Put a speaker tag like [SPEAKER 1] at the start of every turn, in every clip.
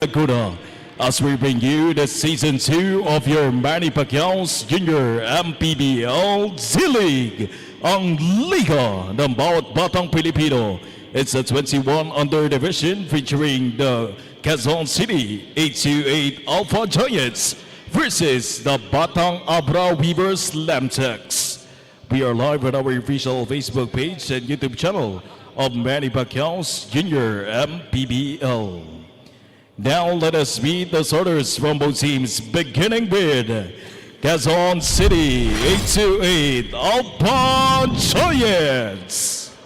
[SPEAKER 1] Laguna, as we bring you the season 2 of your Manny Pacquiao's Junior MPBL Z-League, ang Liga ng Bawat Batang Pilipino. It's a 21 under division featuring the Quezon City 828 Alpha Giants versus the Batang ABRA Weavers LAMTEX. We are live on our official Facebook page and YouTube channel of Manny Pacquiao's Junior MPBL. Now let us meet the starters from both teams, beginning with Quezon City 828 Alpha Giants.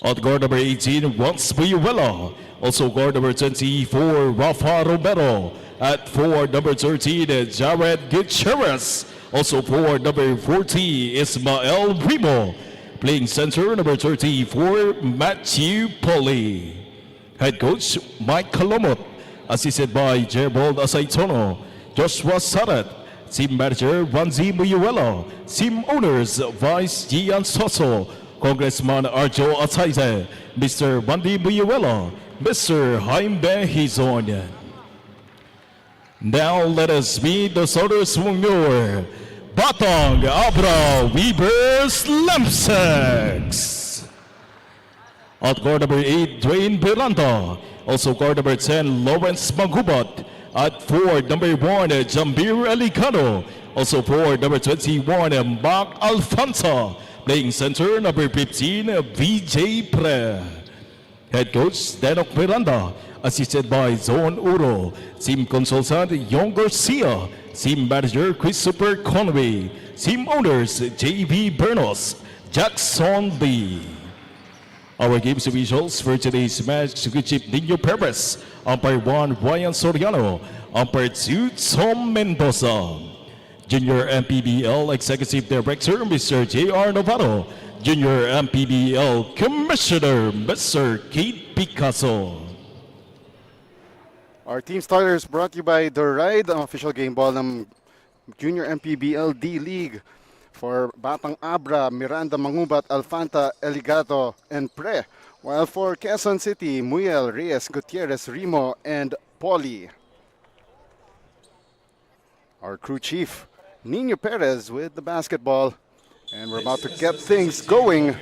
[SPEAKER 1] At guard number 18, Ronz Buyuela. Also guard number 24, Rafa Romero. At forward number 13, Jared Gutierrez. Also forward number 40, Ismael Rimo. Playing center number 34, Matthew Polly. Head coach Mike Calomot, assisted by Gerald Asaitono, Joshua Sarat, team manager Ranzi Muyuelo, team owners Vice Gian Soso, Congressman Arjo Atayze, Mr. Randy Muyuelo, Mr. Jaime Hizon. Now let us meet the starters from your Batang ABRA Weavers LAMTEX. At guard number 8, Dwayne Berlanda. Also guard number 10, Lawrence Magubat. At forward number 1, Jambir Alicano. Also forward number 21, Mark Alfonso. Playing center number 15, VJ Pre. Head coach Denok Berlanda. Assisted by Zone Uro. Team consultant Yong Garcia. Team manager Christopher Conway. Team owners JV Bernos, Jackson Lee. Our games officials for today's match, Chief Nino Perez, Umpire 1, Ryan Soriano, Umpire 2, Tom Mendoza. Junior MPBL Executive Director, Mr. J.R. Novato. Junior MPBL Commissioner, Mr. Kate Picasso.
[SPEAKER 2] Our team starters brought to you by The Ride, ang official game ball ng Junior MPBL D-League. For Batang ABRA, Miranda Mangubat, Alfanta, Eligato, and Pre. While for Quezon City, Muyel, Reyes, Gutierrez, Rimo, and Poli. Our crew chief, Nino Perez, with the basketball. And we're about to get things going.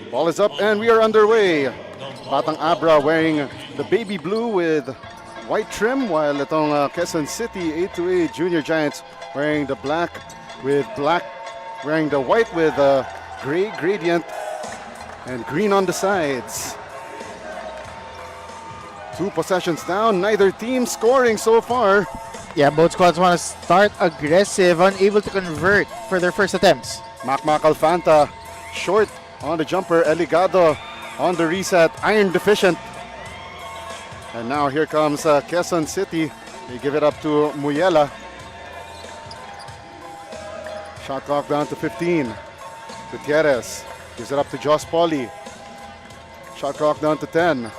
[SPEAKER 2] Ball is up and we are underway. Batang ABRA wearing the baby blue with white trim, while itong Quezon City 828 Junior Giants wearing the black with black, wearing the white with gray gradient and green on the sides. 2 possessions down, neither team scoring so far.
[SPEAKER 3] Yeah, both squads want to start aggressive, unable to convert for their first attempts.
[SPEAKER 2] Mac Alfanta short on the jumper, Eligado on the reset, iron deficient. And now here comes Quezon City. They give it up to Muyela. Shot clock down to 15. Gutierrez gives it up to Josh Polly. Shot clock down to 10.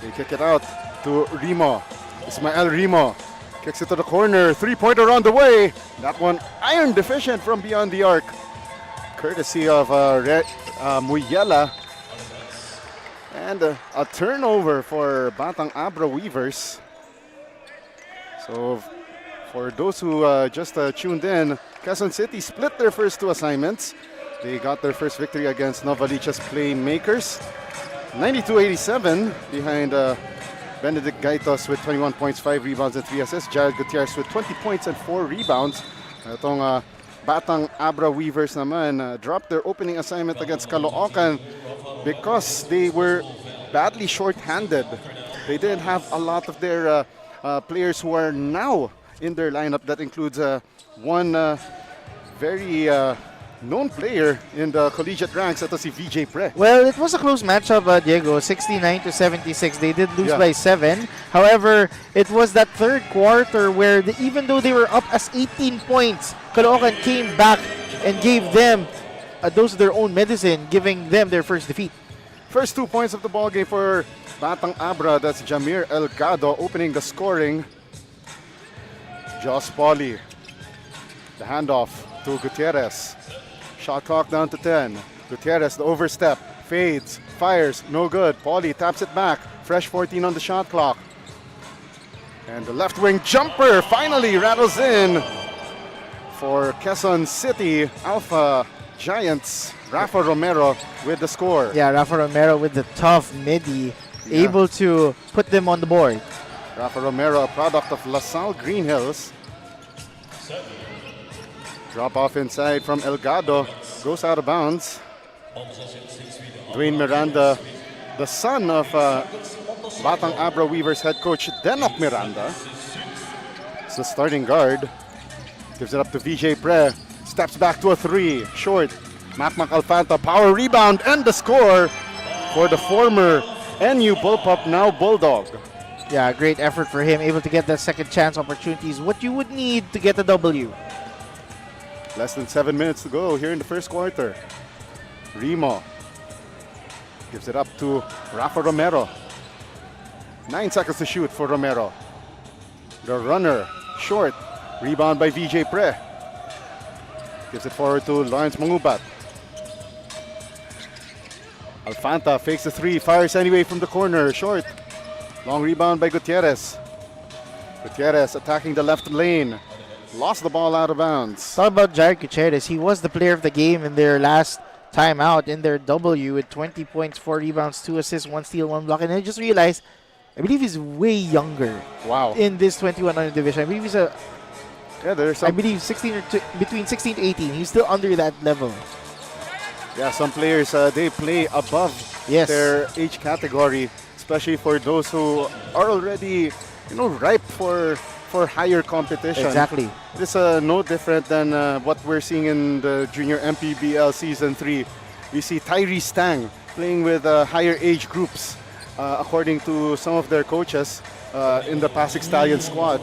[SPEAKER 2] They kick it out to Rimo. Ismael Rimo kicks it to the corner. 3-pointer on the way. That one iron deficient from beyond the arc. Courtesy of Muyela. And a turnover for Batang ABRA Weavers. So for those who just tuned in, Quezon City split their first 2 assignments. They got their first victory against Novaliches Playmakers. 92-87 behind Benedict Gaitos with 21 points, 5 rebounds, and 3 assists. Jared Gutierrez with 20 points and 4 rebounds. Itong Batang ABRA Weavers naman dropped their opening assignment against Caloocan because they were badly short-handed. They didn't have a lot of their players who are now in their lineup. That includes one very known player in the collegiate ranks, ito si VJ Pre.
[SPEAKER 3] Well, it was a close matchup, Diego. 69-76. They did lose by 7. However, it was that third quarter where even though they were up as 18 points, Caloocan came back and gave them a dose of their own medicine, giving them their first defeat.
[SPEAKER 2] First 2 points of the ball game for Batang ABRA. That's Jamir Elgado opening the scoring. Josh Polly. The handoff to Gutierrez. Shot clock down to 10. Gutierrez, the overstep, fades, fires, no good. Paulie taps it back. Fresh 14 on the shot clock. And the left wing jumper finally rattles in for Quezon City Alpha Giants. Rafa Romero with the score.
[SPEAKER 3] Yeah, Rafa Romero with the tough midi, able to put them on the board.
[SPEAKER 2] Rafa Romero, a product of LaSalle Green Hills. Drop off inside from Elgado, goes out of bounds. Dwayne Miranda, the son of Batang Abra Weavers head coach Denok Miranda. It's the starting guard. Gives it up to VJ Pre. Steps back to a three. Short. Macmac Alfanta, power rebound, and the score for the former NU Bullpup, now Bulldog.
[SPEAKER 3] Yeah, great effort for him, able to get that second chance opportunities. What you would need to get a W.
[SPEAKER 2] Less than 7 minutes to go here in the first quarter. Remo gives it up to Rafa Romero. 9 seconds to shoot for Romero. The runner, short. Rebound by VJ Pre. Gives it forward to Lawrence Mangubat. Alfanta fakes the three, fires anyway from the corner, short. Long rebound by Gutierrez. Gutierrez attacking the left lane. Lost the ball out of bounds.
[SPEAKER 3] Talk about Jared Gutierrez. He was the player of the game in their last time out in their W with 20 points, 4 rebounds, 2 assists, 1 steal, 1 block. And I just realized, I believe he's way younger.
[SPEAKER 2] Wow.
[SPEAKER 3] In this 2100 division. I believe he's a,
[SPEAKER 2] there's
[SPEAKER 3] I
[SPEAKER 2] some,
[SPEAKER 3] believe 16 or between 16 to 18. He's still under that level.
[SPEAKER 2] some players, they play above their age category, especially for those who are already, ripe for higher competition.
[SPEAKER 3] Exactly.
[SPEAKER 2] It's no different than what we're seeing in the Junior MPBL Season 3. We see Tyree Stang playing with higher age groups, according to some of their coaches in the Pasig Stallion squad.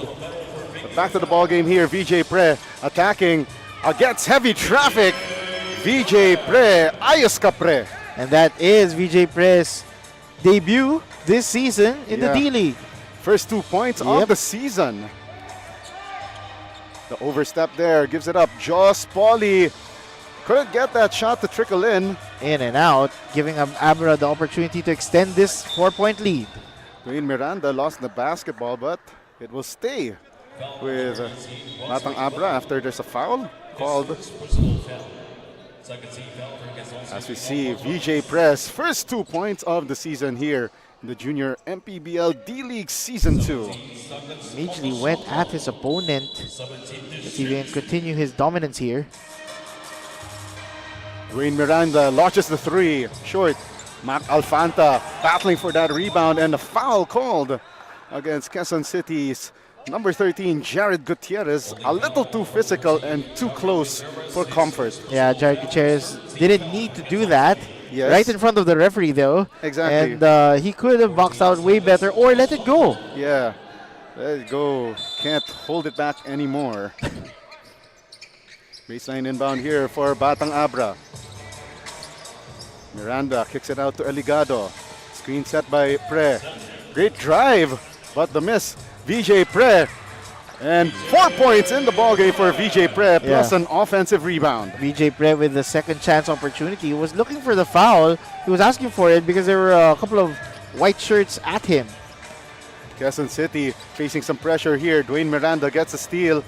[SPEAKER 2] But back to the ball game here. VJ Pre attacking against heavy traffic. VJ Pre, ayos ka pre.
[SPEAKER 3] And that is VJ Pre's debut this season in the D-League.
[SPEAKER 2] First 2 points of the season. The overstep there gives it up. Joss Paulie couldn't get that shot to trickle in.
[SPEAKER 3] In and out, giving Abra the opportunity to extend this 4-point lead.
[SPEAKER 2] Dwayne Miranda lost the basketball, but it will stay with Batang Abra after there's a foul called. As we see VJ Pre's first 2 points of the season here in the Junior MPBL D-League Season 2.
[SPEAKER 3] Immediately went at his opponent. Let's see if he can continue his dominance here.
[SPEAKER 2] Dwayne Miranda launches the three. Short. Mac Alfanta battling for that rebound, and a foul called against Quezon City's number 13, Jared Gutierrez. A little too physical and too close for comfort.
[SPEAKER 3] Yeah, Jared Gutierrez didn't need to do that.
[SPEAKER 2] Yes.
[SPEAKER 3] Right in front of the referee, though.
[SPEAKER 2] Exactly.
[SPEAKER 3] And he could have boxed out way better or let it go.
[SPEAKER 2] Yeah, let it go. Can't hold it back anymore. Baseline inbound here for Batang Abra. Miranda kicks it out to Eligado. Screen set by Pre. Great drive, but the miss. VJ Pre. And 4 points in the ballgame for VJ Pre, plus an offensive rebound.
[SPEAKER 3] VJ Pre with the second chance opportunity. He was looking for the foul. He was asking for it because there were a couple of white shirts at him.
[SPEAKER 2] Quezon City facing some pressure here. Dwayne Miranda gets a steal.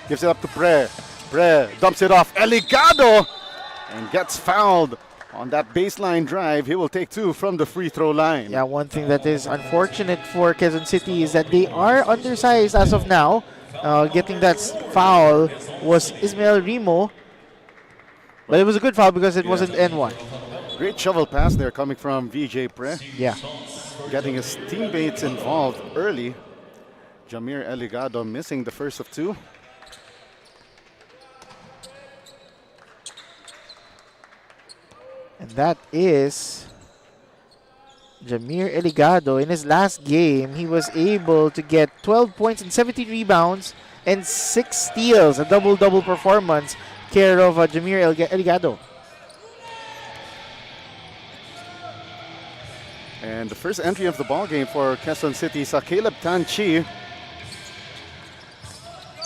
[SPEAKER 2] Gives it up to Pre. Pre dumps it off. Eligado! And gets fouled on that baseline drive. He will take 2 from the free throw line.
[SPEAKER 3] Yeah, one thing that is unfortunate for Quezon City is that they are undersized as of now. Getting that foul was Ismael Remo. But it was a good foul because it wasn't N1.
[SPEAKER 2] Great shovel pass there coming from VJ Pre.
[SPEAKER 3] Yeah.
[SPEAKER 2] Getting his teammates involved early. Jamir Eligado missing the first of 2.
[SPEAKER 3] And that is Jamir Eligado. In his last game, he was able to get 12 points and 17 rebounds and 6 steals. A double-double performance care of Jamir Eligado.
[SPEAKER 2] And the first entry of the ball game for Quezon City is Caleb Tanchi.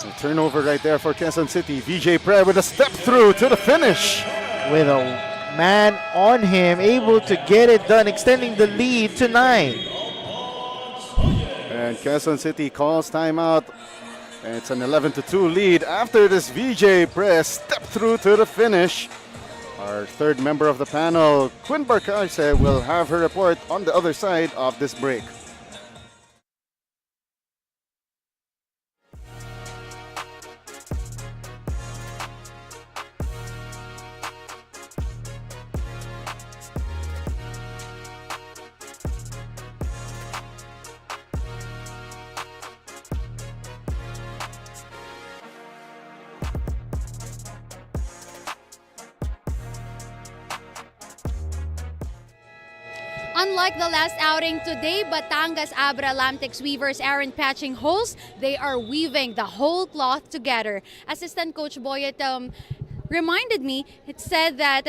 [SPEAKER 2] A turnover right there for Quezon City. VJ Pre with a step through to the finish.
[SPEAKER 3] With a man on him, able to get it done, extending the lead to 9.
[SPEAKER 2] And Quezon City calls timeout. And it's an 11-2 lead after this VJ press step through to the finish. Our third member of the panel, Quinn Barcarce, will have her report on the other side of this break.
[SPEAKER 4] Unlike the last outing today, Batangas ABRA LAMTEX Weavers aren't patching holes, they are weaving the whole cloth together. Assistant Coach Boyet reminded me, it said that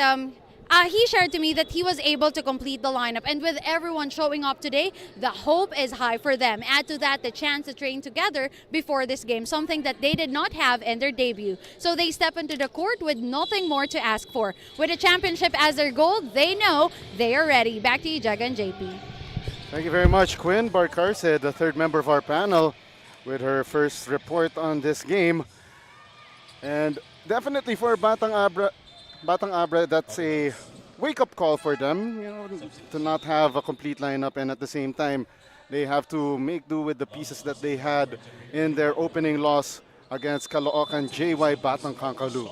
[SPEAKER 4] he shared to me that he was able to complete the lineup, and with everyone showing up today, the hope is high for them. Add to that the chance to train together before this game, something that they did not have in their debut. So they step into the court with nothing more to ask for. With a championship as their goal, they know they are ready. Back to you, Jaga and JP.
[SPEAKER 2] Thank you very much, Quinn Barcarce, the third member of our panel, with her first report on this game. And definitely for Batang Abra, that's a wake-up call for them, to not have a complete lineup, and at the same time, they have to make do with the pieces that they had in their opening loss against Caloocan JY Batang Kankalu.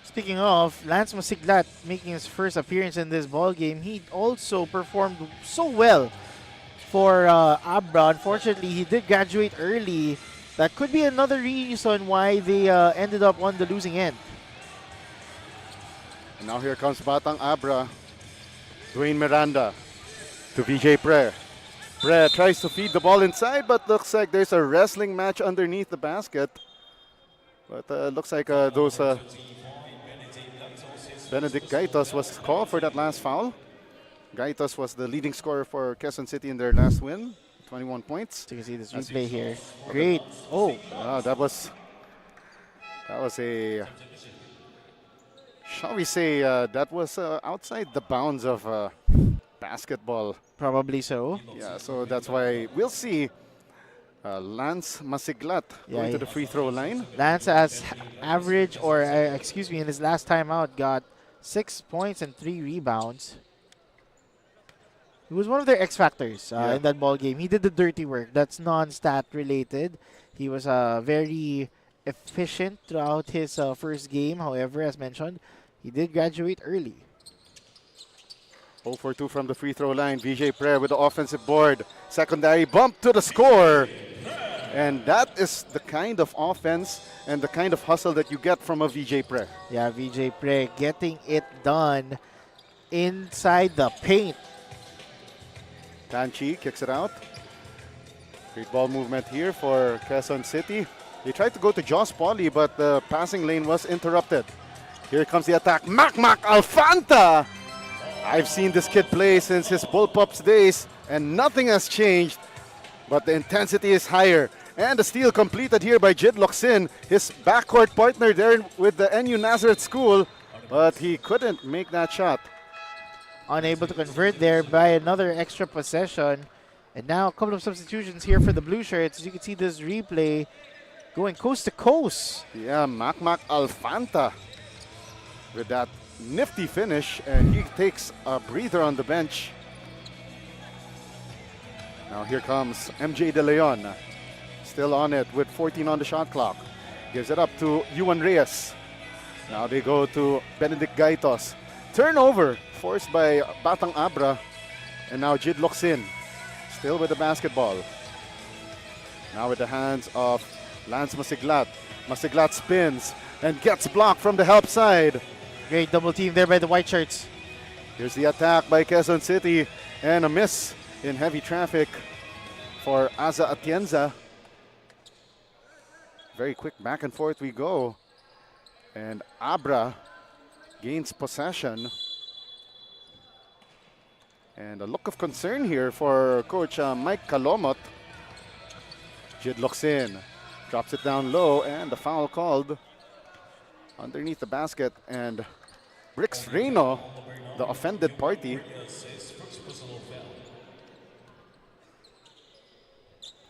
[SPEAKER 3] Speaking of, Lance Masiglat making his first appearance in this ball game, he also performed so well for Abra. Unfortunately, he did graduate early. That could be another reason why they ended up on the losing end.
[SPEAKER 2] And now here comes Batang Abra. Dwayne Miranda to VJ Pre. Pre tries to feed the ball inside, but looks like there's a wrestling match underneath the basket. But looks like those Benedict Gaitos was called for that last foul. Gaitos was the leading scorer for Quezon City in their last win, 21 points.
[SPEAKER 3] So you can see this replay here. Great. Oh,
[SPEAKER 2] that was a, shall we say, that was outside the bounds of basketball.
[SPEAKER 3] probably so.
[SPEAKER 2] Yeah, so that's why we'll see Lance Masiglat going to the free throw line.
[SPEAKER 3] Lance has average, or excuse me, in his last time out, got 6 points and 3 rebounds. He was one of their X factors in that ball game. He did the dirty work. That's non-stat related. He was very efficient throughout his first game. However, as mentioned, he did graduate early.
[SPEAKER 2] 0 for 2 from the free throw line. VJ Pre with the offensive board. Secondary bump to the score. And that is the kind of offense and the kind of hustle that you get from a VJ Pre.
[SPEAKER 3] Yeah, VJ Pre getting it done inside the paint.
[SPEAKER 2] Tanchi kicks it out. Great ball movement here for Quezon City. They tried to go to Joss Poly, but the passing lane was interrupted. Here comes the attack. Mac Alfanta! I've seen this kid play since his Bullpups days, and nothing has changed, but the intensity is higher. And the steal completed here by Jid Locsin, his backcourt partner there with the NU Nazareth School, but he couldn't make that shot.
[SPEAKER 3] Unable to convert there by another extra possession. And now a couple of substitutions here for the Blue Shirts. As you can see this replay going coast to coast.
[SPEAKER 2] Yeah, Mac Alfanta with that nifty finish, and he takes a breather on the bench. Now here comes MJ De Leon, still on it with 14 on the shot clock. Gives it up to Yuan Reyes. Now they go to Benedict Gaitos. Turnover forced by Batang Abra, and now Jid Locsin still with the basketball. Now with the hands of Lance Masiglat. Masiglat spins and gets blocked from the help side.
[SPEAKER 3] Great double team there by the White Shirts.
[SPEAKER 2] Here's the attack by Quezon City, and a miss in heavy traffic for Aza Atienza. Very quick back and forth we go. And Abra gains possession. And a look of concern here for Coach Mike Calomot. Jid Locsin drops it down low, and the foul called underneath the basket, and Bricks Reno, the offended party.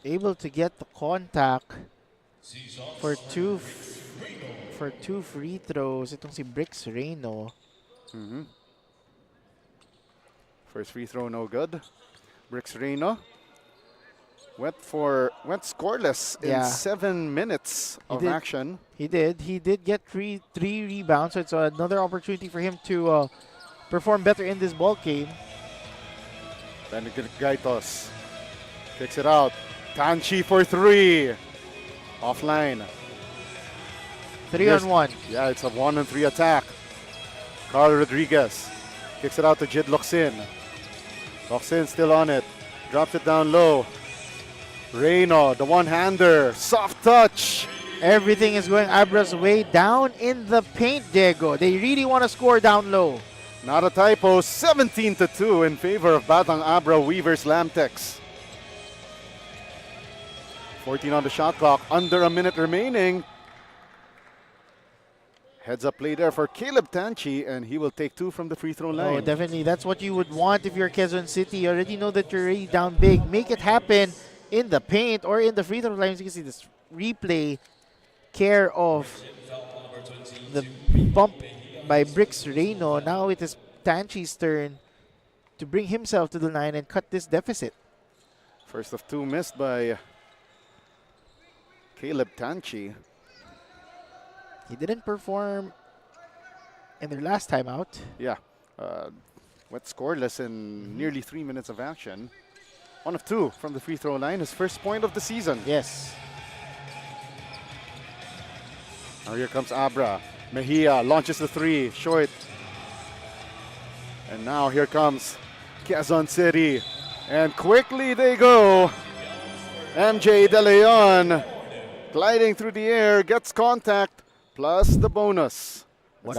[SPEAKER 3] Able to get the contact for two free throws. Itong si Bricks Reno.
[SPEAKER 2] First free throw, no good. Bricks Reno went scoreless in 7 minutes of action.
[SPEAKER 3] He did get three rebounds, so it's another opportunity for him to perform better in this ball game.
[SPEAKER 2] Gaitos kicks it out. Tanchi for 3. Offline.
[SPEAKER 3] 3-on-1.
[SPEAKER 2] Yeah, it's a 1-on-3 attack. Carl Rodriguez kicks it out to Jid Locsin. Locsin still on it. Drops it down low. Reno, the one-hander. Soft touch.
[SPEAKER 3] Everything is going Abra's way down in the paint, Diego. They really want to score down low.
[SPEAKER 2] Not a typo. 17-2 in favor of Batang Abra Weavers LAMTEX. 14 on the shot clock. Under a minute remaining. Heads up play there for Caleb Tanchi, and he will take 2 from the free throw line.
[SPEAKER 3] Oh, definitely. That's what you would want if you're Quezon City. You already know that you're already down big. Make it happen in the paint or in the free throw line. As you can see this replay care of the bump by Bricks Reno. Now it is Tanchi's turn to bring himself to the line and cut this deficit.
[SPEAKER 2] First of 2 missed by Caleb Tanchi.
[SPEAKER 3] He didn't perform in their last time out.
[SPEAKER 2] Yeah, went scoreless in nearly 3 minutes of action. 1 of 2 from the free throw line, his first point of the season.
[SPEAKER 3] Yes.
[SPEAKER 2] Now here comes Abra. Mejia launches the 3, short. And now here comes Quezon City. And quickly they go. MJ De Leon gliding through the air, gets contact, plus the bonus.
[SPEAKER 3] What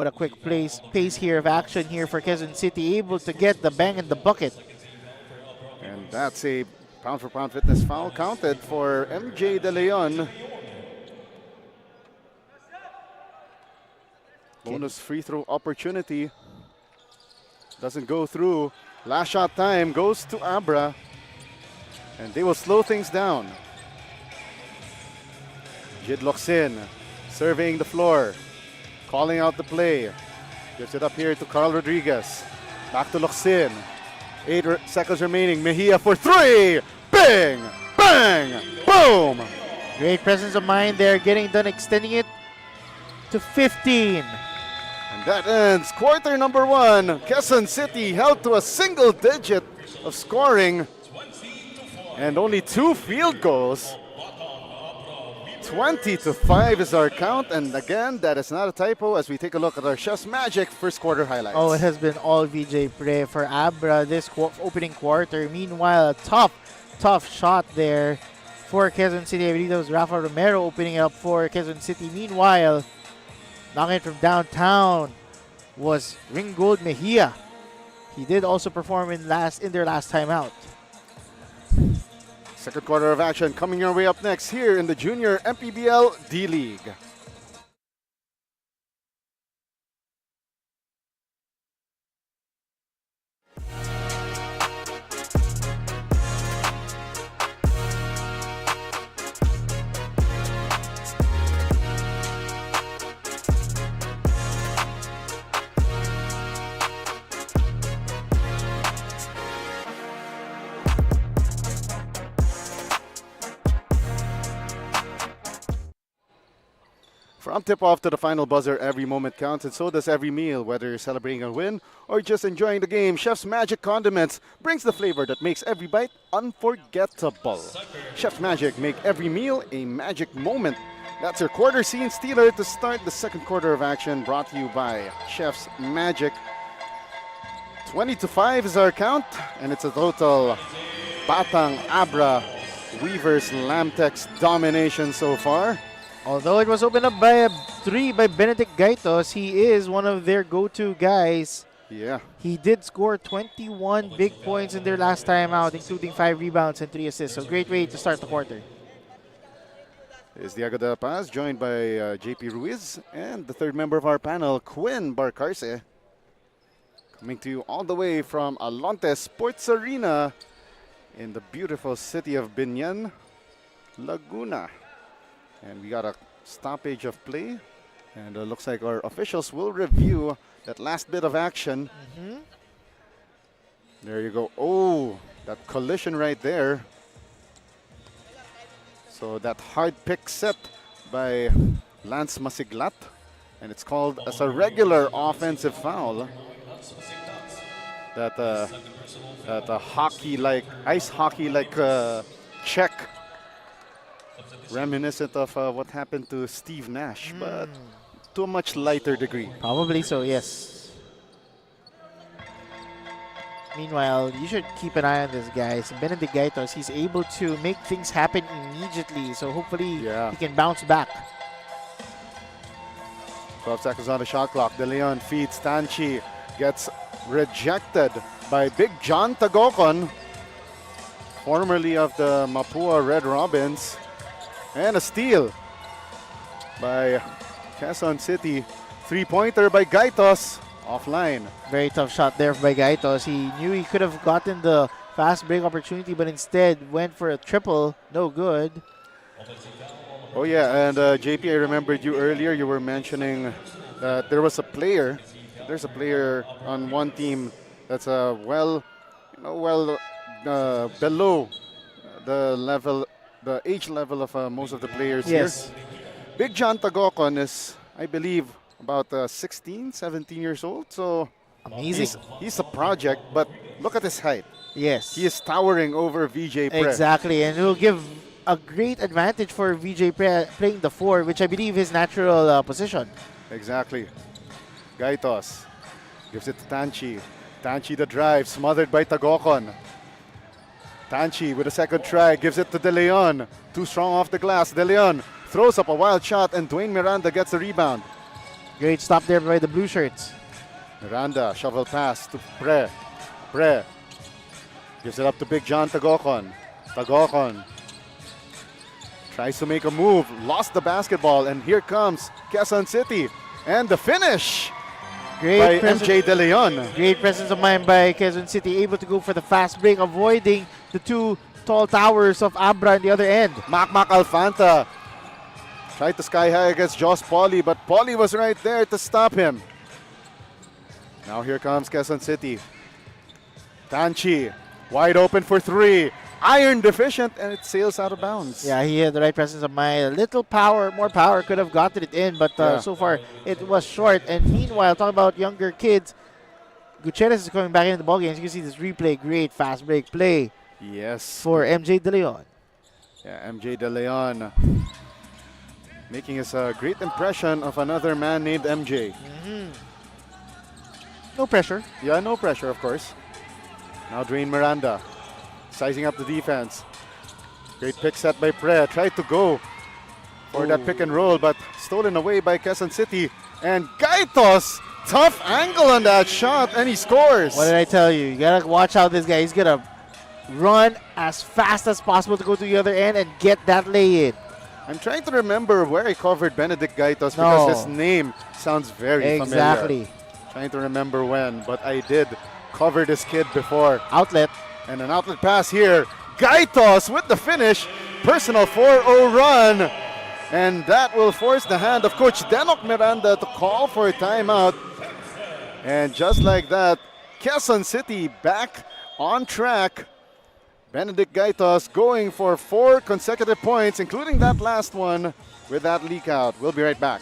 [SPEAKER 3] a quick pace here of action here for Quezon City, able to get the bang in the bucket.
[SPEAKER 2] And that's a pound-for-pound fitness foul counted for MJ De Leon. Bonus free throw opportunity. Doesn't go through. Last shot time goes to Abra. And they will slow things down. Jid Locsin surveying the floor. Calling out the play. Gives it up here to Carl Rodriguez. Back to Locsin. 8 seconds remaining. Mejia for 3. Bang! Bang! Boom!
[SPEAKER 3] Great presence of mind there, getting done, extending it to 15.
[SPEAKER 2] And that ends quarter number 1. Quezon City held to a single digit of scoring. And only 2 field goals. 20-5 is our count, and again, that is not a typo as we take a look at our Chef's Magic first quarter highlights.
[SPEAKER 3] Oh, it has been all VJ Pre for Abra this opening quarter. Meanwhile, a tough shot there for Quezon City. I believe that was Rafa Romero opening it up for Quezon City. Meanwhile, knocking it from downtown was Ringgold Mejia. He did also perform in their last time out.
[SPEAKER 2] Second quarter of action coming your way up next here in the Junior MPBL D-League. From tip-off to the final buzzer, every moment counts, and so does every meal. Whether you're celebrating a win or just enjoying the game, Chef's Magic Condiments brings the flavor that makes every bite unforgettable. Chef's Magic, make every meal a magic moment. That's your quarter scene stealer to start the second quarter of action, brought to you by Chef's Magic. 20-5 is our count, and it's a total Batang Abra Weavers LAMTEX domination so far.
[SPEAKER 3] Although it was opened up by a 3 by Benedict Gaitos, he is one of their go-to guys.
[SPEAKER 2] Yeah.
[SPEAKER 3] He did score 21 big points in their last time out, including 5 rebounds and 3 assists. So great way to start the quarter.
[SPEAKER 2] is Diego de La Paz, joined by JP Ruiz, and the third member of our panel, Quinn Barcarce, coming to you all the way from Alonte Sports Arena in the beautiful city of BIÑAN, Laguna. And we got a stoppage of play, and it looks like our officials will review that last bit of action. There you go. Oh, that collision right there. So that hard pick set by Lance Masiglat, and it's called as a regular offensive foul. That hockey-like, ice hockey-like check, reminiscent of what happened to Steve Nash, but to a much lighter degree.
[SPEAKER 3] Probably so, yes. Meanwhile, you should keep an eye on this guy. So Benedict Gaitos, he's able to make things happen immediately. So hopefully he can bounce back.
[SPEAKER 2] 12 seconds on the shot clock. De Leon feeds Tanchi. Gets rejected by Big John Tagokon, formerly of the Mapua Red Robins. And a steal by Quezon City. Three-pointer by Gaitos. Offline.
[SPEAKER 3] Very tough shot there by Gaitos. He knew he could have gotten the fast break opportunity, but instead went for a triple. No good.
[SPEAKER 2] Oh yeah, and JP, I remembered you earlier. You were mentioning that there was a player. There's a player on one team that's below the level, the age level of most of the players here. Big John Tagokon is, I believe, about 16, 17 years old. So
[SPEAKER 3] amazing.
[SPEAKER 2] He's a project, but look at his height.
[SPEAKER 3] Yes.
[SPEAKER 2] He is towering over VJ Pre.
[SPEAKER 3] Exactly, and it will give a great advantage for VJ Pre playing the 4, which I believe his natural position.
[SPEAKER 2] Exactly. Gaitos gives it to Tanchi. Tanchi the drive, smothered by Tagokon. Tanchi with a second try, gives it to De Leon. Too strong off the glass. De Leon throws up a wild shot, and Dwayne Miranda gets the rebound.
[SPEAKER 3] Great stop there by the blue shirts.
[SPEAKER 2] Miranda, shovel pass to Pre. Pre gives it up to Big John Tagokon. Tagokon tries to make a move, lost the basketball, and here comes Quezon City. And the finish by MJ De Leon.
[SPEAKER 3] Great presence of mind by Quezon City, able to go for the fast break, avoiding the two tall towers of Abra on the other end.
[SPEAKER 2] Mac Alfanta tried to sky high against Joss Pauly, but Pauly was right there to stop him. Now here comes Quezon City. Tanchi, wide open for 3. Iron deficient, and it sails out of bounds.
[SPEAKER 3] Yeah, he had the right presence of mind. A little power, more power, could have gotten it in, but so far it was short. And meanwhile, talking about younger kids, Gutierrez is coming back into the ballgame. As you can see this replay, great fast break play.
[SPEAKER 2] Yes.
[SPEAKER 3] For MJ De Leon.
[SPEAKER 2] Yeah, MJ De Leon making us a great impression of another man named MJ.
[SPEAKER 3] No pressure.
[SPEAKER 2] Yeah, no pressure, of course. Now Dwayne Miranda sizing up the defense. Great pick set by Pre. Tried to go for that pick and roll, but stolen away by Quezon City. And Gaitos, tough angle on that shot, and he scores.
[SPEAKER 3] What did I tell you? You gotta watch out this guy. He's gonna run as fast as possible to go to the other end and get that lay in.
[SPEAKER 2] I'm trying to remember where I covered Benedict Gaitos because his name sounds very familiar. Trying to remember when, but I did cover this kid before.
[SPEAKER 3] Outlet.
[SPEAKER 2] And an outlet pass here. Gaitos with the finish. Personal 4-0 run. And that will force the hand of Coach Denok Miranda to call for a timeout. And just like that, Quezon City back on track. Benedict Gaitos going for 4 consecutive points, including that last one with that leak out. We'll be right back.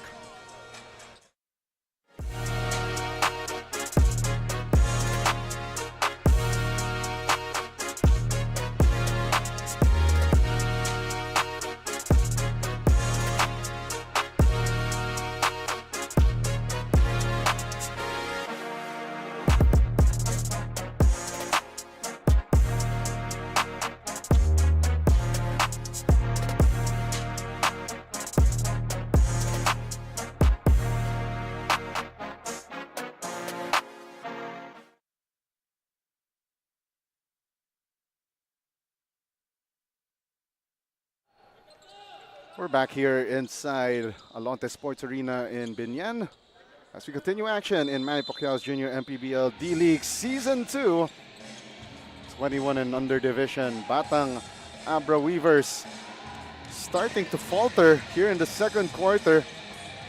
[SPEAKER 2] We're back here inside ALONTE Sports Arena in BIÑAN as we continue action in Manny Pacquiao's Junior MPBL D-League Season 2. 21 and under division. Batang Abra Weavers starting to falter here in the second quarter.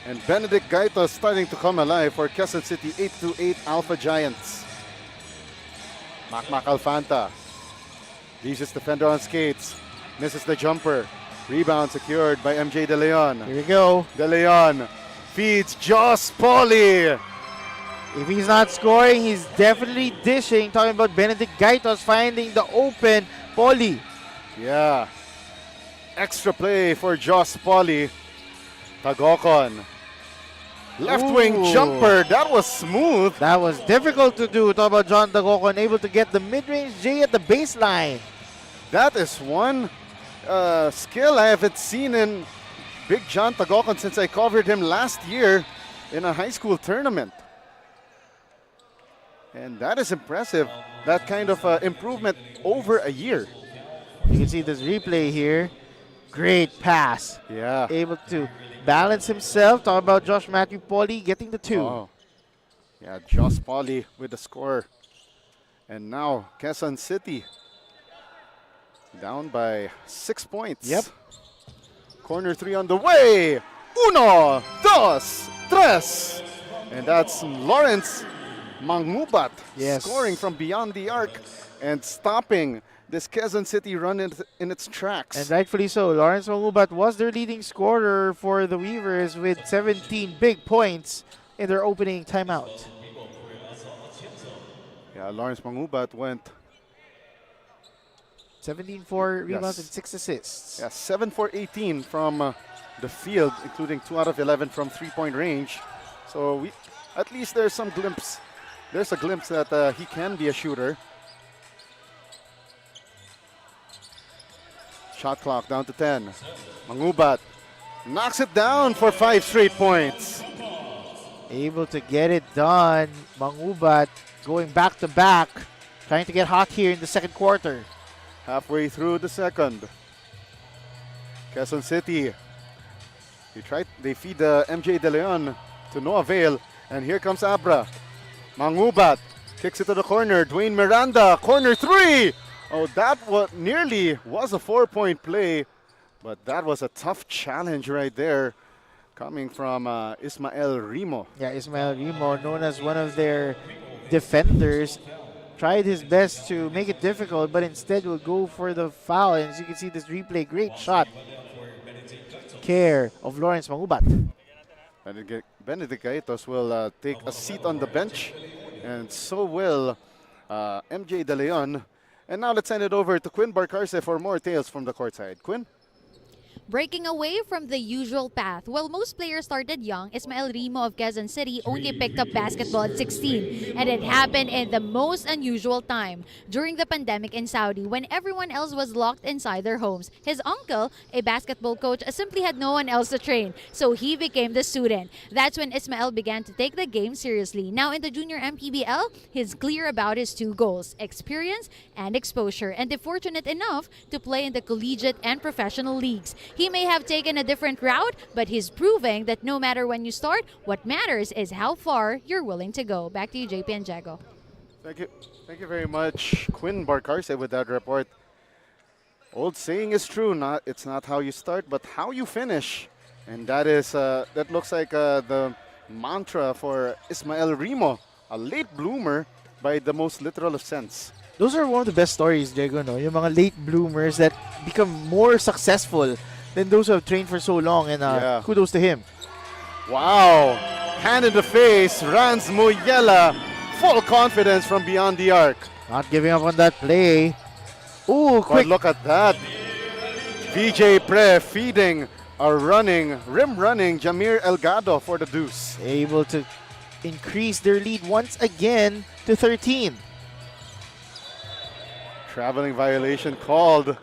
[SPEAKER 2] And Benedict Gaito starting to come alive for Quezon City 8-8 Alpha Giants. Mac Alfanta leaves his defender on skates. Misses the jumper. Rebound secured by MJ De Leon.
[SPEAKER 3] Here we go.
[SPEAKER 2] De Leon feeds Joss Pauly.
[SPEAKER 3] If he's not scoring, he's definitely dishing. Talking about Benedict Gaitos finding the open Pauly.
[SPEAKER 2] Yeah. Extra play for Joss Pauly. Tagokon. Left wing
[SPEAKER 3] Ooh.
[SPEAKER 2] jumper. That was smooth.
[SPEAKER 3] That was difficult to do. Talk about John Tagokon able to get the mid-range J at the baseline.
[SPEAKER 2] That is one skill I haven't seen in Big John Tagokon since I covered him last year in a high school tournament. And that is impressive. That kind of improvement over a year.
[SPEAKER 3] You can see this replay here. Great pass.
[SPEAKER 2] Yeah.
[SPEAKER 3] Able to balance himself. Talk about Josh Matthew Pauly getting the 2.
[SPEAKER 2] Oh. Yeah, Joss Pauly with the score. And now Quezon City down by 6 points.
[SPEAKER 3] Yep.
[SPEAKER 2] Corner 3 on the way. Uno, dos, tres. And that's Lawrence Mangubat scoring from beyond the arc and stopping this Quezon City run in its tracks.
[SPEAKER 3] And rightfully so. Lawrence Mangubat was their leading scorer for the Weavers with 17 big points in their opening timeout.
[SPEAKER 2] Yeah, Lawrence Mangubat went
[SPEAKER 3] 17 for rebounds
[SPEAKER 2] Yes.
[SPEAKER 3] and 6 assists.
[SPEAKER 2] Yeah, 7 for 18 from the field, including 2 out of 11 from three-point range. So at least there's some glimpse. There's a glimpse that he can be a shooter. Shot clock down to 10. Mangubat knocks it down for 5 straight points.
[SPEAKER 3] Able to get it done. Mangubat going back to back. Trying to get hot here in the second quarter.
[SPEAKER 2] Halfway through the second. Quezon City. They feed MJ De Leon to no avail. And here comes Abra. Mangubat kicks it to the corner. Dwayne Miranda, corner 3. Oh, that nearly was a 4-point play. But that was a tough challenge right there. Coming from Ismael Rimo.
[SPEAKER 3] Yeah, Ismael Rimo, known as one of their defenders, tried his best to make it difficult, but instead will go for the foul. And as you can see this replay, great shot. Care of Lawrence Mangubat.
[SPEAKER 2] Benedict Gaitos will take a seat on the bench, and so will MJ De Leon. And now let's send it over to Quinn Barcarce for more tales from the courtside. Quinn?
[SPEAKER 4] Breaking away from the usual path. While most players started young, Ismael Rimo of Quezon City only picked up basketball at 16. And it happened in the most unusual time, during the pandemic in Saudi when everyone else was locked inside their homes. His uncle, a basketball coach, simply had no one else to train, so he became the student. That's when Ismael began to take the game seriously. Now in the Junior MPBL, he's clear about his 2 goals, experience and exposure, and is fortunate enough to play in the collegiate and professional leagues. He may have taken a different route, but he's proving that no matter when you start, what matters is how far you're willing to go. Back to you, JP and Jago.
[SPEAKER 2] Thank you. Thank you very much, Quinn Barcarce, with that report. Old saying is true. It's not how you start, but how you finish. And that looks like the mantra for Ismael Rimo, a late bloomer by the most literal of sense.
[SPEAKER 3] Those are one of the best stories, Diego, no? Yung mga late bloomers that become more successful than those who have trained for so long, and kudos to him.
[SPEAKER 2] Wow. Hand in the face, Ranz Muyela. Full confidence from beyond the arc.
[SPEAKER 3] Not giving up on that play. Ooh,
[SPEAKER 2] But
[SPEAKER 3] quick.
[SPEAKER 2] look at that. VJ Pre feeding a rim running Jamir Elgado for the deuce.
[SPEAKER 3] Able to increase their lead once again to 13.
[SPEAKER 2] Traveling violation called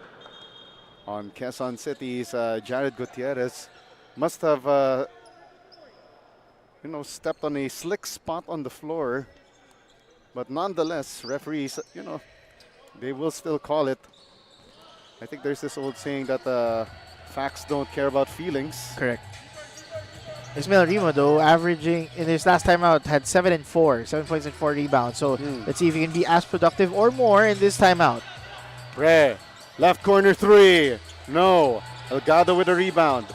[SPEAKER 2] on Quezon City's Jared Gutierrez. Must have, stepped on a slick spot on the floor. But nonetheless, referees, they will still call it. I think there's this old saying that Facts don't care about feelings.
[SPEAKER 3] Correct. Ismael Rimo, though, averaging in his last time out, had 7 and 4, 7 points and 4 rebounds. So let's see if he can be as productive or more in this timeout.
[SPEAKER 2] Pre, left corner three. No. Elgado with a rebound.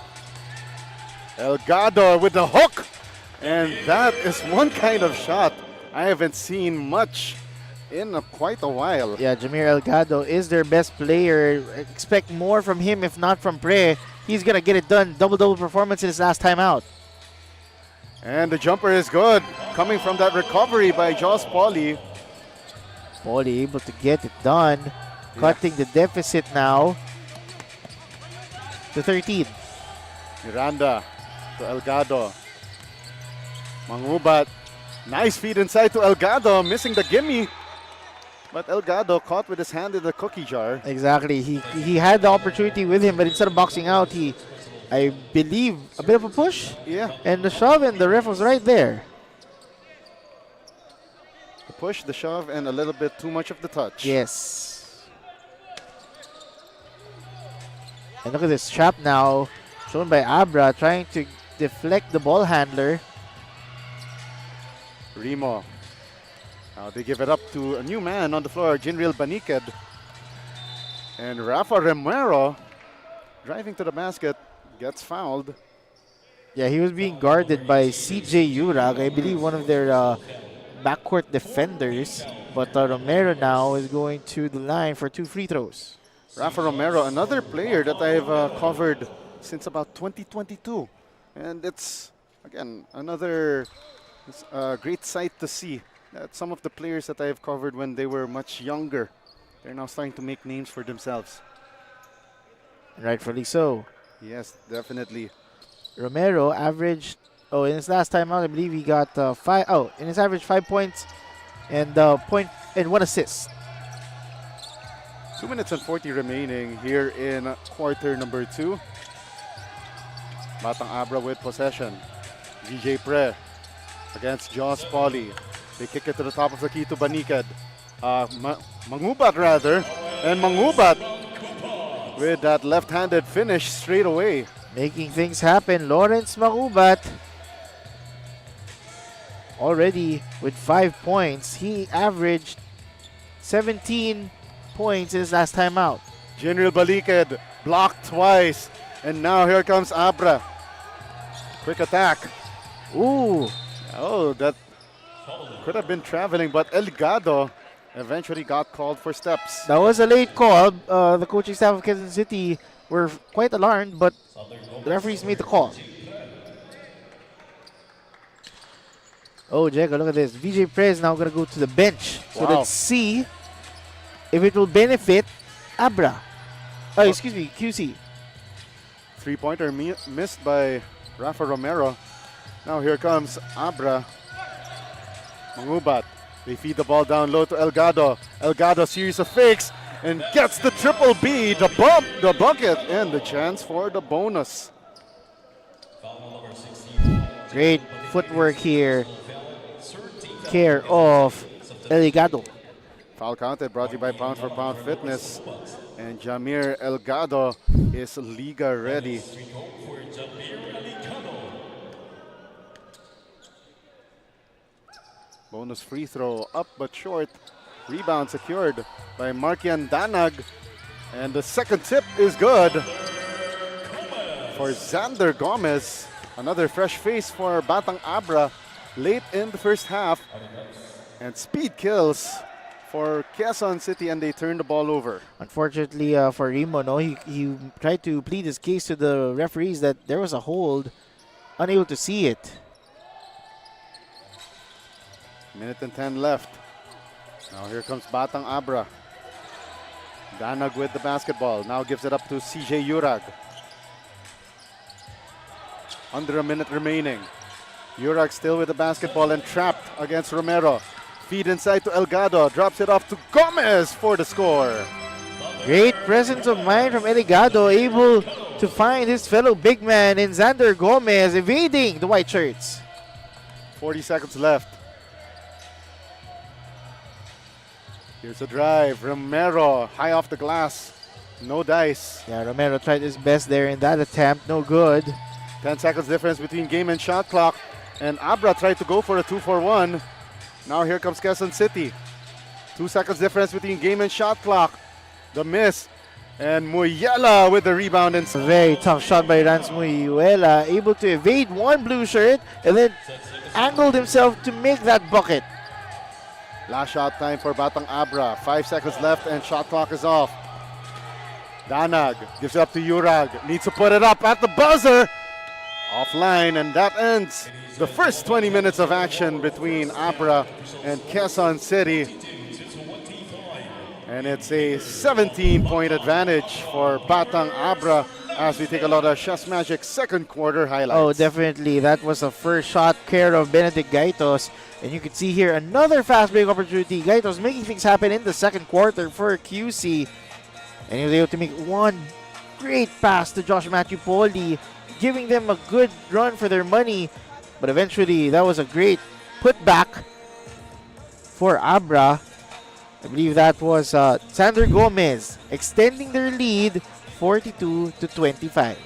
[SPEAKER 2] Elgado with the hook. And that is one kind of shot I haven't seen much in quite a while.
[SPEAKER 3] Yeah, Jamir Elgado is their best player. Expect more from him, if not from Pre. He's going to get it done. Double-double performance in his last time out.
[SPEAKER 2] And the jumper is good. Coming from that recovery by Joss Pauly.
[SPEAKER 3] Pauly able to get it done. Cutting the deficit now to 13.
[SPEAKER 2] Miranda to Elgado. Mangubat. Nice feed inside to Elgado. Missing the gimme. But Elgado caught with his hand in the cookie jar.
[SPEAKER 3] Exactly. He had the opportunity with him, but instead of boxing out, I believe, a bit of a push.
[SPEAKER 2] Yeah.
[SPEAKER 3] And the shove, and the ref was right there.
[SPEAKER 2] The push, the shove, and a little bit too much of the touch.
[SPEAKER 3] Yes. And look at this trap now, shown by Abra, trying to deflect the ball handler.
[SPEAKER 2] Remo. Now they give it up to a new man on the floor, Jinril Baniked. And Rafa Romero, driving to the basket, gets fouled.
[SPEAKER 3] Yeah, he was being guarded by CJ Urag, I believe one of their backcourt defenders. But Romero now is going to the line for 2 free throws.
[SPEAKER 2] Rafa Romero, another player that I've covered since about 2022. And it's, again, another great sight to see that some of the players that I've covered when they were much younger, they're now starting to make names for themselves.
[SPEAKER 3] Rightfully so.
[SPEAKER 2] Yes, definitely.
[SPEAKER 3] Romero averaged, in his last time out, I believe he got in his average 5 points and 1 assist.
[SPEAKER 2] 2 minutes and 40 remaining here in quarter number 2. Batang Abra with possession. DJ Pre against Joss Pauly. They kick it to the top of the key to Baniked. Mangubat rather. And Mangubat with that left-handed finish straight away.
[SPEAKER 3] Making things happen, Lawrence Mangubat. Already with 5 points. He averaged 17 points in his last time out.
[SPEAKER 2] Jinril Baliked blocked twice. And now here comes Abra. Quick attack.
[SPEAKER 3] Ooh.
[SPEAKER 2] Oh, that could have been traveling, but Elgado eventually got called for steps.
[SPEAKER 3] That was a late call. The coaching staff of Quezon City were quite alarmed, but the referees made the call. Oh, Jeko, look at this. VJ Pre is now going to go to the bench. So
[SPEAKER 2] Wow.
[SPEAKER 3] let's see if it will benefit Abra. Oh, excuse me, QC.
[SPEAKER 2] Three-pointer missed by Rafa Romero. Now here comes Abra. Mangubat. They feed the ball down low to Elgado. Elgado, series of fakes and gets the triple B, the bump, the bucket, and the chance for the bonus.
[SPEAKER 3] Great footwork here. Care of Elgado.
[SPEAKER 2] Foul counted, brought to you by Pound for Pound Fitness. And Jamir Elgado is Liga ready. Bonus free throw up but short. Rebound secured by Markian Danag. And the second tip is good for Xander Gomez. Another fresh face for Batang Abra late in the first half. And speed kills for Quezon City, and they turn the ball over.
[SPEAKER 3] Unfortunately for Remo, he tried to plead his case to the referees that there was a hold, unable to see it.
[SPEAKER 2] Minute and 10 left. Now here comes Batang Abra. Danag with the basketball. Now gives it up to CJ Urag. Under a minute remaining. Urag still with the basketball and trapped against Romero. Feed inside to Elgado. Drops it off to Gomez for the score.
[SPEAKER 3] Great presence of mind from Elgado, able to find his fellow big man in Xander Gomez, evading the white shirts.
[SPEAKER 2] 40 seconds left. Here's a drive. Romero high off the glass. No dice.
[SPEAKER 3] Yeah, Romero tried his best there in that attempt. No good.
[SPEAKER 2] 10 seconds difference between game and shot clock. And Abra tried to go for a 2-for-1. Now here comes Quezon City. 2 seconds difference between game and shot clock. The miss. And Muyela with the rebound. And
[SPEAKER 3] A very tough shot by Rans Muyuela, able to evade one blue shirt and then angled himself to make that bucket.
[SPEAKER 2] last shot time for Batang Abra. 5 seconds left and shot clock is off. Danag gives it up to Urag. Needs to put it up at the buzzer. Offline, and that ends the first 20 minutes of action between Abra and Quezon City. And it's a 17-point advantage for Batang Abra as we take a lot of Chess Magic second quarter highlights.
[SPEAKER 3] Oh, definitely. That was the first shot care of Benedict Gaitos. And you can see here another fast break opportunity. Gaitos making things happen in the second quarter for QC. And he was able to make one great pass to Josh Matthew Poli, giving them a good run for their money. But eventually, that was a great putback for Abra. I believe that was Sander Gomez extending their lead 42-25.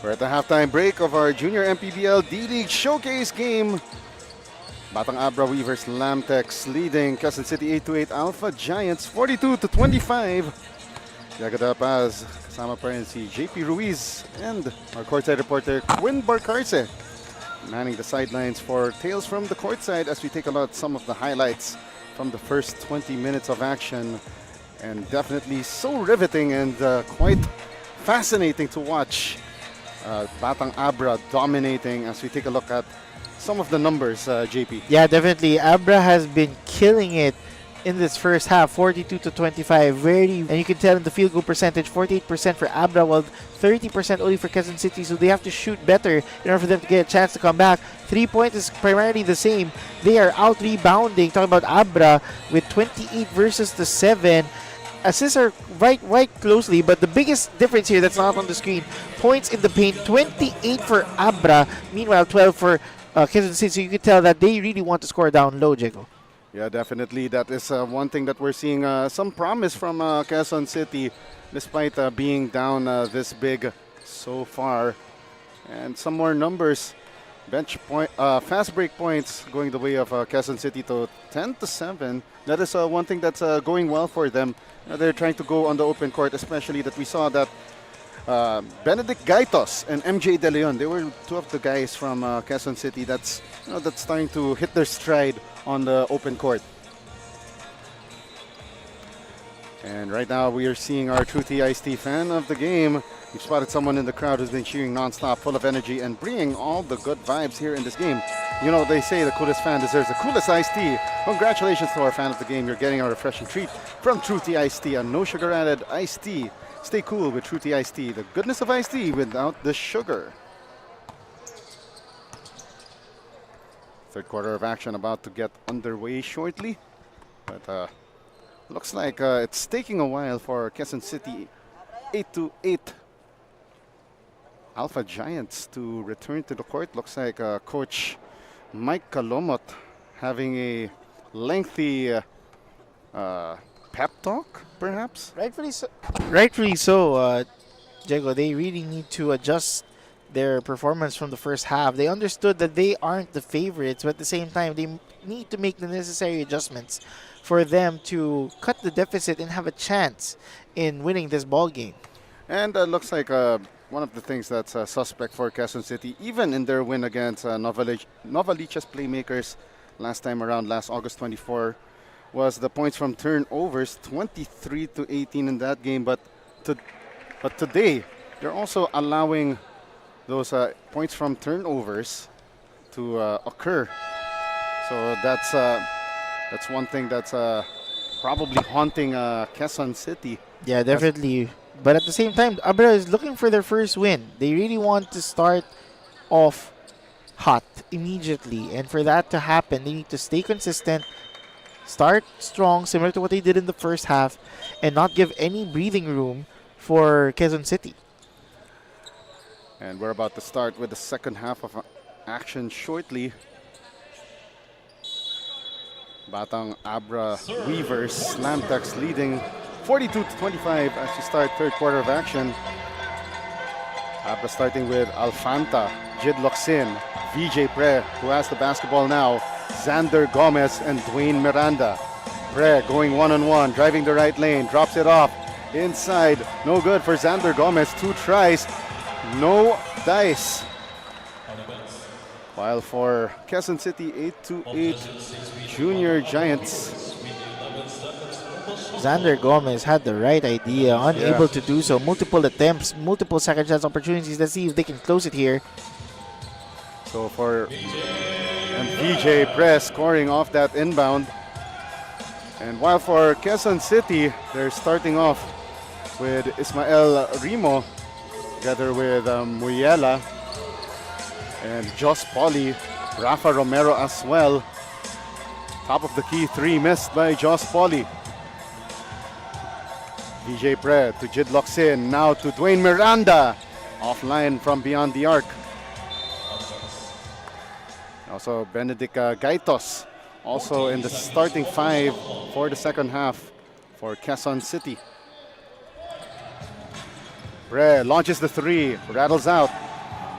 [SPEAKER 2] We're at the halftime break of our Junior MPBL D-League Showcase game. Batang Abra Weavers LAMTEX leading Quezon City 8-8 Alpha Giants 42-25. Yagada Paz, kasama pa rin si JP Ruiz and our courtside reporter Quinn Barcarce manning the sidelines for Tales from the Courtside as we take a look at some of the highlights from the first 20 minutes of action. And definitely so riveting and quite fascinating to watch. Batang Abra dominating as we take a look at some of the numbers, JP.
[SPEAKER 3] Yeah, definitely. Abra has been killing it in this first half, 42 to 25. And you can tell in the field goal percentage, 48% for Abra, while 30% only for Quezon City. So they have to shoot better in order for them to get a chance to come back. 3 points is primarily the same. They are out rebounding. Talking about Abra with 28 versus the 7. Assists are right closely, but the biggest difference here that's not on the screen, points in the paint, 28 for Abra, meanwhile 12 for Quezon City. So you can tell that they really want to score down low, Jago.
[SPEAKER 2] Yeah, definitely. That is one thing that we're seeing some promise from Quezon City, despite being down this big so far. And some more numbers. Fast break points going the way of Quezon City to 10 to 7. That is one thing that's going well for them. They're trying to go on the open court, especially that we saw that Benedict Gaitos and MJ De Leon, they were two of the guys from Quezon City that's starting to hit their stride on the open court. And right now we are seeing our true TIST fan of the game. We've spotted someone in the crowd who's been cheering non-stop, full of energy, and bringing all the good vibes here in this game. You know, they say the coolest fan deserves the coolest iced tea. Congratulations to our fan of the game. You're getting a refreshing treat from True Tea Iced Tea, a no sugar added iced tea. Stay cool with True Tea Iced Tea, the goodness of iced tea without the sugar. Third quarter of action about to get underway shortly. But looks like it's taking a while for Quezon City 8-8 Alpha Giants to return to the court. Looks like Coach Mike Calomot having a lengthy pep talk, perhaps?
[SPEAKER 3] Rightfully so, Jago. They really need to adjust their performance from the first half. They understood that they aren't the favorites, but at the same time, they need to make the necessary adjustments for them to cut the deficit and have a chance in winning this ball game.
[SPEAKER 2] And looks like one of the things that's suspect for Quezon City, even in their win against Novaliches Playmakers last time around, last August 24, was the points from turnovers, 23 to 18 in that game. But today, they're also allowing those points from turnovers to occur. So that's one thing that's probably haunting Quezon City.
[SPEAKER 3] Yeah, definitely. But at the same time, Abra is looking for their first win. They really want to start off hot immediately. And for that to happen, they need to stay consistent, start strong, similar to what they did in the first half, and not give any breathing room for Quezon City.
[SPEAKER 2] And we're about to start with the second half of action shortly. Batang Abra Weavers, LAMTEX leading 42 to 25 as we start third quarter of action. Abra starting with Alfanta, Jid Locsin, VJ Pre, who has the basketball now, Xander Gomez and Dwayne Miranda. Pre going one-on-one, driving the right lane, drops it off inside. No good for Xander Gomez. 2 tries, no dice. While for Quezon City, 8-8 Junior Giants.
[SPEAKER 3] Xander Gomez had the right idea, unable to do so. Multiple attempts, multiple second chance opportunities. Let's see if they can close it here.
[SPEAKER 2] So for VJ Press scoring off that inbound. And while for Quezon City, they're starting off with Ismael Rimo together with Muyela and Jos Poli, Rafa Romero as well. Top of the key 3 missed by Jos Poli. VJ Pre to Jid Locsin, now to Dwayne Miranda. Offline from beyond the arc. Also Benedict Gaitos, also in the starting 5 for the second half for Quezon City. Pre launches the 3, rattles out.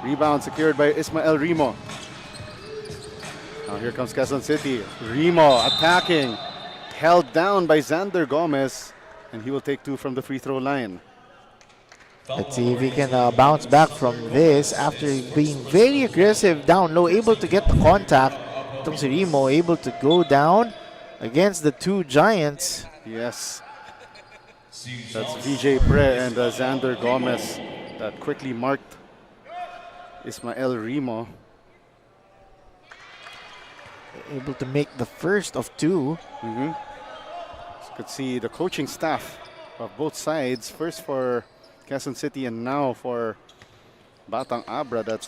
[SPEAKER 2] Rebound secured by Ismael Rimo. Now here comes Quezon City. Rimo attacking, held down by Xander Gomez, and he will take 2 from the free throw line.
[SPEAKER 3] Let's see if he can bounce back from this after being very aggressive down low, able to get the contact. Itong si Rimo able to go down against the 2 Giants.
[SPEAKER 2] Yes. That's VJ Pre and Xander Gomez that quickly marked Ismael Rimo.
[SPEAKER 3] able to make the first of two.
[SPEAKER 2] So you could see the coaching staff of both sides. First for Quezon City and now for Batang Abra. That's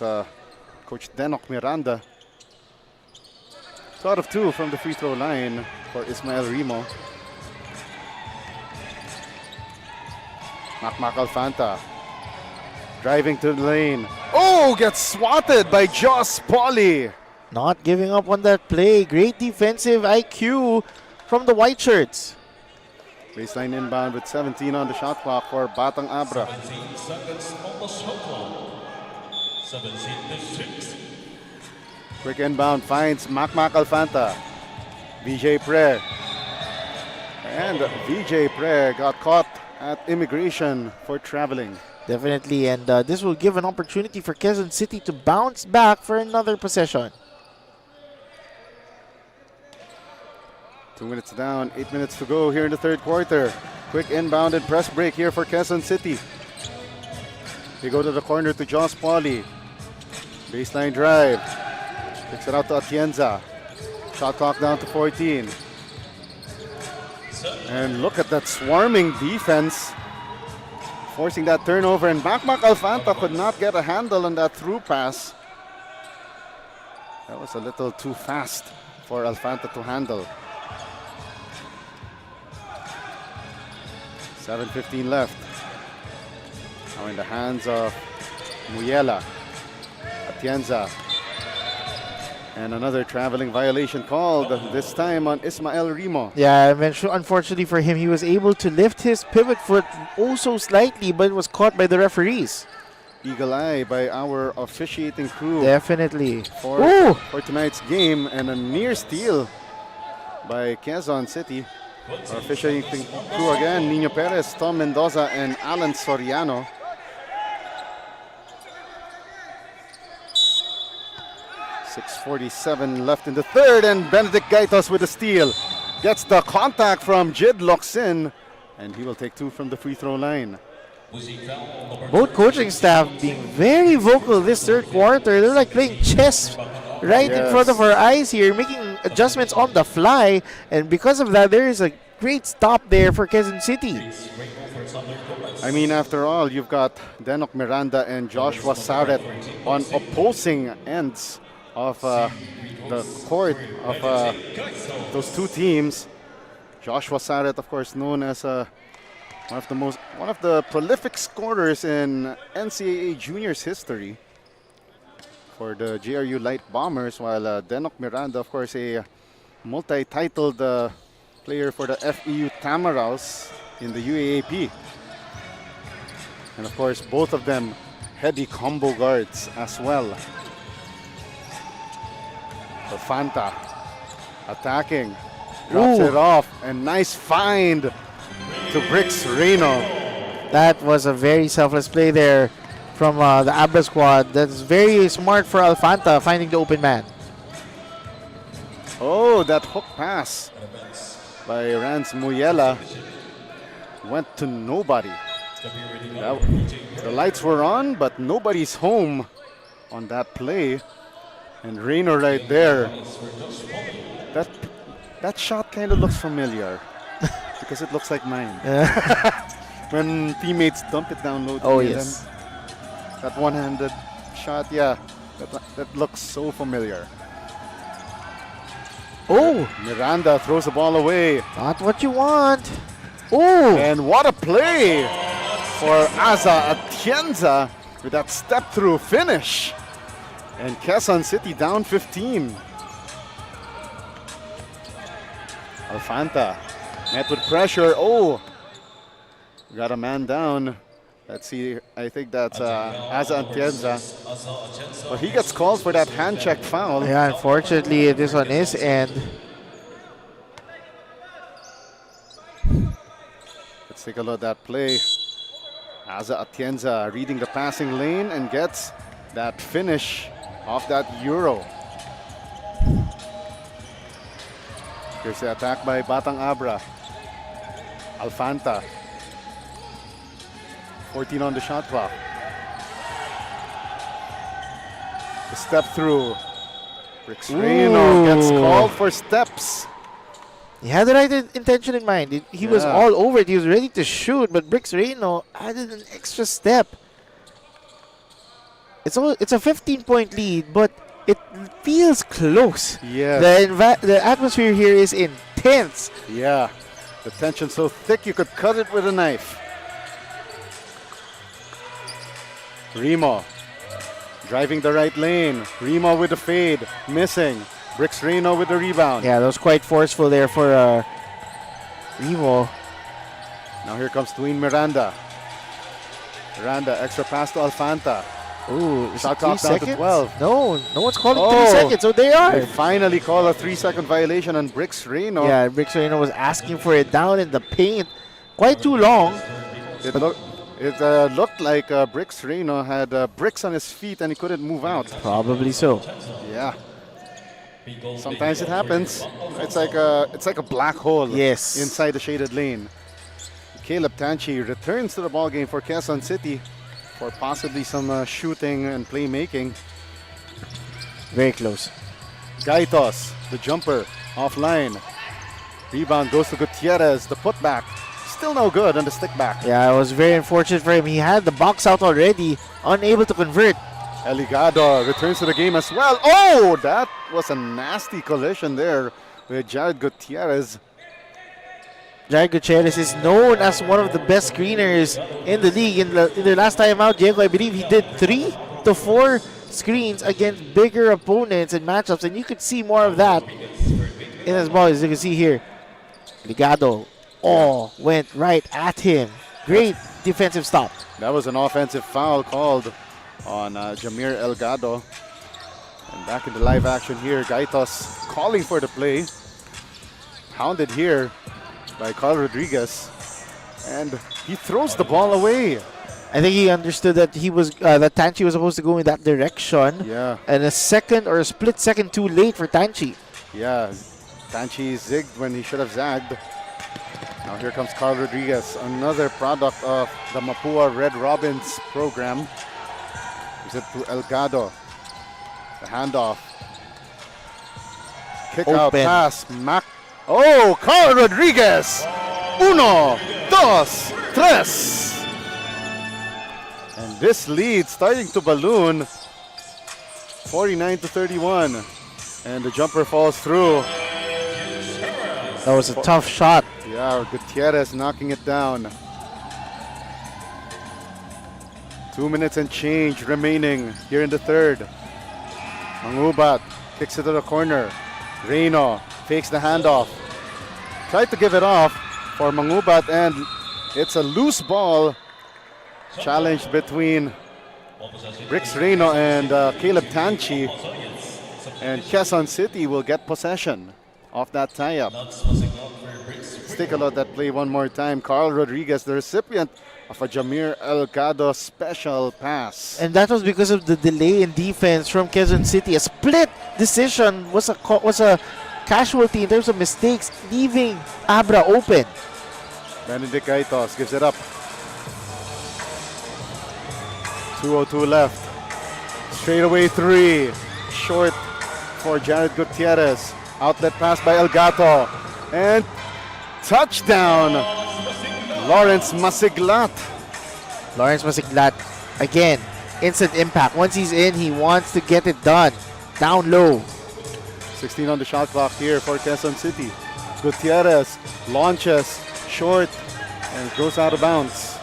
[SPEAKER 2] Coach Denok Miranda. 2 out of 2 from the free throw line for Ismael Rimo. Macmac Alfanta driving to the lane. Oh, gets swatted by Joss Pauly.
[SPEAKER 3] Not giving up on that play. Great defensive IQ from the white shirts.
[SPEAKER 2] Baseline inbound with 17 on the shot clock for Batang Abra.
[SPEAKER 1] 17 seconds on the shot clock. 17 to 6.
[SPEAKER 2] Quick inbound finds Macmac Alfanta. VJ Pre. And VJ Pre got caught at immigration for traveling.
[SPEAKER 3] Definitely, and this will give an opportunity for Quezon City to bounce back for another possession.
[SPEAKER 2] 2 minutes down, 8 minutes to go here in the third quarter. Quick inbound and press break here for Quezon City. They go to the corner to Joss Pauly. Baseline drive. Picks it out to Atienza. Shot clock down to 14. And look at that swarming defense. Forcing that turnover, and Macmac Alfanta could not get a handle on that through pass. That was a little too fast for Alfanta to handle. 7:15 left. Now in the hands of Muyela. Atienza. And another traveling violation called, this time on Ismael Rimo.
[SPEAKER 3] Yeah, unfortunately for him, he was able to lift his pivot foot oh so slightly, but it was caught by the referees.
[SPEAKER 2] Eagle eye by our officiating crew.
[SPEAKER 3] Definitely.
[SPEAKER 2] For tonight's game, and a near steal by Quezon City. Our officiating crew again, Nino Perez, Tom Mendoza, and Alan Soriano. .47 left in the third, and Benedict Gaitos with a steal. Gets the contact from Jid Locsin, and he will take 2 from the free throw line.
[SPEAKER 3] Both coaching staff being very vocal this third quarter. They're like playing chess right in front of our eyes here, making adjustments on the fly, and because of that, there is a great stop there for Quezon City.
[SPEAKER 2] I mean, after all, you've got Denok Miranda and Joshua Saret on opposing ends of the court of those two teams. Joshua Saret, of course, known as one of the prolific scorers in NCAA juniors history for the JRU Light Bombers, while Denok Miranda, of course, a multi-titled player for the FEU Tamaraws in the UAAP. And of course, both of them heady combo guards as well. Alfanta attacking, drops it off, and nice find to Bricks Reno.
[SPEAKER 3] That was a very selfless play there from the ABRA squad. That's very smart for Alfanta, finding the open man.
[SPEAKER 2] Oh, that hook pass by Rance Muyela went to nobody. The lights were on, but nobody's home on that play. And Reno right there. That shot kind of looks familiar because it looks like mine. When teammates dump it down low.
[SPEAKER 3] Oh, yes.
[SPEAKER 2] That one-handed shot, yeah, that looks so familiar.
[SPEAKER 3] Oh,
[SPEAKER 2] Miranda throws the ball away.
[SPEAKER 3] not what you want. Oh,
[SPEAKER 2] And what a play for Aza Atienza with that step-through finish. And Quezon City down 15. Alfanta met with pressure. Oh, got a man down. Let's see, I think that's Aza Atienza. But he gets called for that hand check foul.
[SPEAKER 3] yeah, unfortunately, it is on his end.
[SPEAKER 2] Let's take a look at that play. Aza Atienza reading the passing lane and gets that finish off that Euro. Here's the attack by Batang Abra. Alfanta. 14 on the shot clock. The step through Brix Reno gets called for steps.
[SPEAKER 3] He had the right intention in mind. He was
[SPEAKER 2] Yeah.
[SPEAKER 3] all over it. He was ready to shoot, but Brix Reno added an extra step. It's a 15-point lead, but it feels close.
[SPEAKER 2] Yes.
[SPEAKER 3] The atmosphere here is intense.
[SPEAKER 2] Yeah. The tension so thick you could cut it with a knife. Remo driving the right lane. Remo with the fade, missing. Brix Reno with the rebound.
[SPEAKER 3] Yeah, that was quite forceful there for Remo.
[SPEAKER 2] Now here comes Dwayne Miranda. Miranda, extra pass to Alfanta.
[SPEAKER 3] Ooh, is
[SPEAKER 2] Shot
[SPEAKER 3] it 3
[SPEAKER 2] clock down to
[SPEAKER 3] seconds?
[SPEAKER 2] 12.
[SPEAKER 3] No one's calling
[SPEAKER 2] Oh.
[SPEAKER 3] 3 seconds, so they are.
[SPEAKER 2] They finally call a 3-second violation on Brix Reno.
[SPEAKER 3] Yeah, Brix Reno was asking for it down in the paint quite too long.
[SPEAKER 2] It looked like Brix Reno had bricks on his feet and he couldn't move out.
[SPEAKER 3] Probably so.
[SPEAKER 2] Yeah. Sometimes it happens. It's like a black hole.
[SPEAKER 3] Yes.
[SPEAKER 2] Inside the shaded lane. Caleb Tanchi returns to the ball game for Quezon City for possibly some shooting and playmaking.
[SPEAKER 3] Very close.
[SPEAKER 2] Gaitos, the jumper, offline. Rebound goes to Gutierrez, the putback. Still no good on the stick back.
[SPEAKER 3] Yeah, it was very unfortunate for him. He had the box out already, unable to convert.
[SPEAKER 2] Eligado returns to the game as well. Oh, that was a nasty collision there with Jared Gutierrez.
[SPEAKER 3] Jared Gutierrez is known as one of the best screeners in the league. In the last time out, Diego, I believe he did 3 to 4 screens against bigger opponents and matchups, and you could see more of that in his ball, as you can see here. Ligado, went right at him. Great defensive stop.
[SPEAKER 2] That was an offensive foul called on Jamir Elgado. And back in the live action here, Gaitos calling for the play. Hounded here by Carl Rodriguez. And he throws the ball away.
[SPEAKER 3] I think he understood that that Tanchi was supposed to go in that direction.
[SPEAKER 2] Yeah.
[SPEAKER 3] And a split second too late for Tanchi.
[SPEAKER 2] Yeah, Tanchi zigged when he should have zagged. Now here comes Carl Rodriguez, another product of the Mapua Red Robins program. Gives it to Elgado. The handoff. Kick out
[SPEAKER 3] Open.
[SPEAKER 2] pass. Carl Rodriguez! 1, 2, 3. And this lead starting to balloon. 49-31. And the jumper falls through.
[SPEAKER 3] That was a tough shot.
[SPEAKER 2] Yeah, Gutierrez knocking it down. 2 minutes and change remaining here in the third. Mangubat kicks it to the corner. Reno fakes the handoff. Tried to give it off for Mangubat, and it's a loose ball. Challenge between Brix Reno and Caleb Tanchi. And Quezon City will get possession of that tie-up. Let's take a look at that play one more time. Carl Rodriguez, the recipient of a Jamir Elgado special pass.
[SPEAKER 3] And that was because of the delay in defense from Quezon City. A split decision was a casualty in terms of mistakes, leaving Abra open.
[SPEAKER 2] Benedict Gaitos gives it up. 2:02 left. Straight away 3. Short for Jared Gutierrez. Outlet pass by Elgato. And touchdown, Lawrence Masiglat.
[SPEAKER 3] Lawrence Masiglat, again, instant impact. Once he's in, he wants to get it done. Down low.
[SPEAKER 2] 16 on the shot clock here for Quezon City. Gutierrez launches short and goes out of bounds.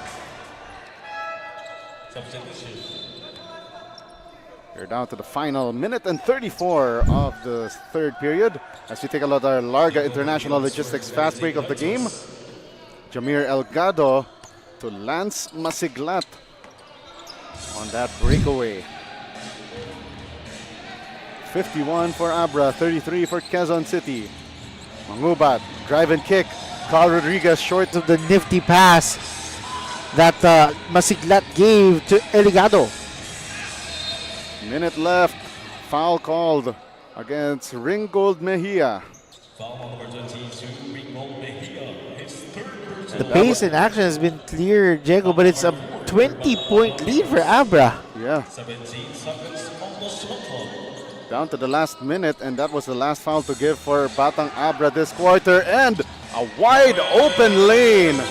[SPEAKER 2] We're down to the final minute and 34 of the third period. As we take a look at our Larga International Logistics fast break of the game. Jamir Elgado to Lance Masiglat on that breakaway. 51 for Abra, 33 for Quezon City. Mangubat, drive and kick. Carl Rodriguez short
[SPEAKER 3] Of the nifty pass that Masiglat gave to Eligado.
[SPEAKER 2] Minute left. Foul called against Ringgold Mejia.
[SPEAKER 3] The pace in action has been clear, Diego, but it's a 20-point lead for Abra.
[SPEAKER 2] Yeah. down to the last minute, and that was the last foul to give for Batang Abra this quarter. And a wide open lane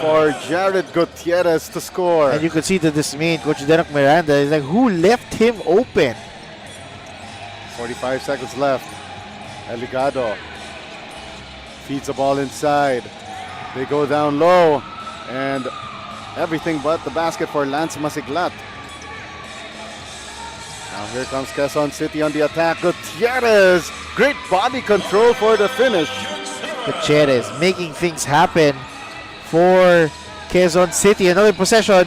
[SPEAKER 2] for Jared Gutierrez to score.
[SPEAKER 3] And you could see the dismay in Coach Derek Miranda. He's like, who left him open?
[SPEAKER 2] 45 seconds left. Eligado feeds the ball inside. They go down low, and everything but the basket for Lance Masiglat. Now here comes Quezon City on the attack. Gutierrez, great body control for the finish.
[SPEAKER 3] Gutierrez making things happen for Quezon City. Another possession.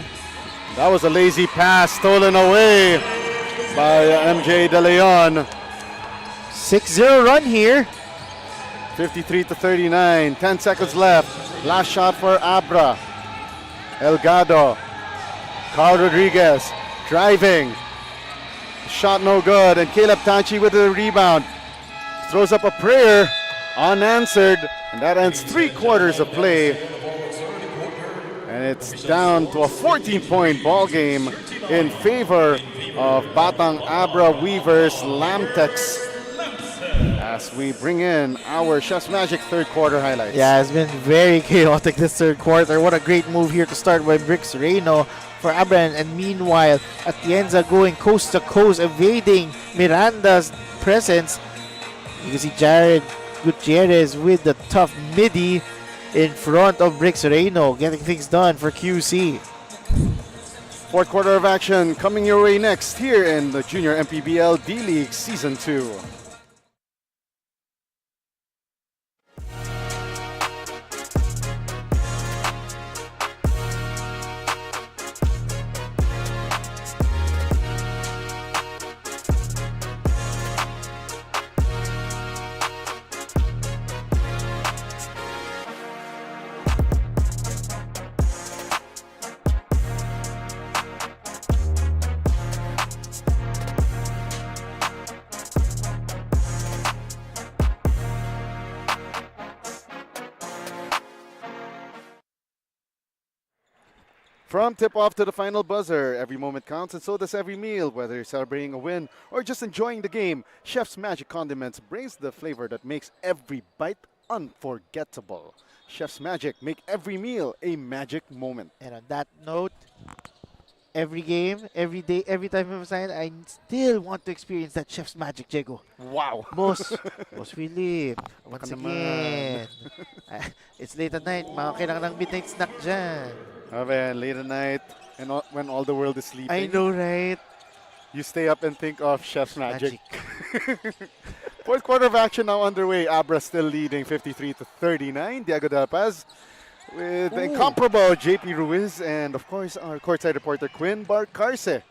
[SPEAKER 2] That was a lazy pass stolen away by MJ De Leon.
[SPEAKER 3] 6-0 run here.
[SPEAKER 2] 53-39, 10 seconds left. Last shot for Abra. Elgado. Carl Rodriguez driving. Shot no good, and Caleb Tanchi with the rebound. Throws up a prayer, unanswered, and that ends 3 quarters of play. And it's down to a 14-point ball game in favor of Batang Abra Weavers LAMTEX, as we bring in our Chef's Magic third quarter highlights.
[SPEAKER 3] Yeah, it's been very chaotic this third quarter. What a great move here to start by Brix Reyno for Abra. And meanwhile, Atienza going coast to coast, evading Miranda's presence. You can see Jared Gutierrez with the tough midi in front of Brix Reyno, getting things done for QC.
[SPEAKER 2] Fourth quarter of action coming your way next here in the Junior MPBL D-League Season 2. From tip-off to the final buzzer, every moment counts and so does every meal. Whether you're celebrating a win or just enjoying the game, Chef's Magic Condiments brings the flavor that makes every bite unforgettable. Chef's Magic, make every meal a magic moment.
[SPEAKER 3] And on that note, every game, every day, every time I'm signed, I still want to experience that Chef's Magic, Diego.
[SPEAKER 2] Wow.
[SPEAKER 3] Boss Philip, once
[SPEAKER 2] Baka
[SPEAKER 3] again, it's late at night. Mga kailangan ng midnight snack dyan.
[SPEAKER 2] Late at night, and when all the world is sleeping,
[SPEAKER 3] I know, right?
[SPEAKER 2] you stay up and think of Chef's Magic. Fourth quarter of action now underway. Abra still leading 53-39. Diego Del Paz with the incomparable JP Ruiz and, of course, our courtside reporter Quinn Barcarce.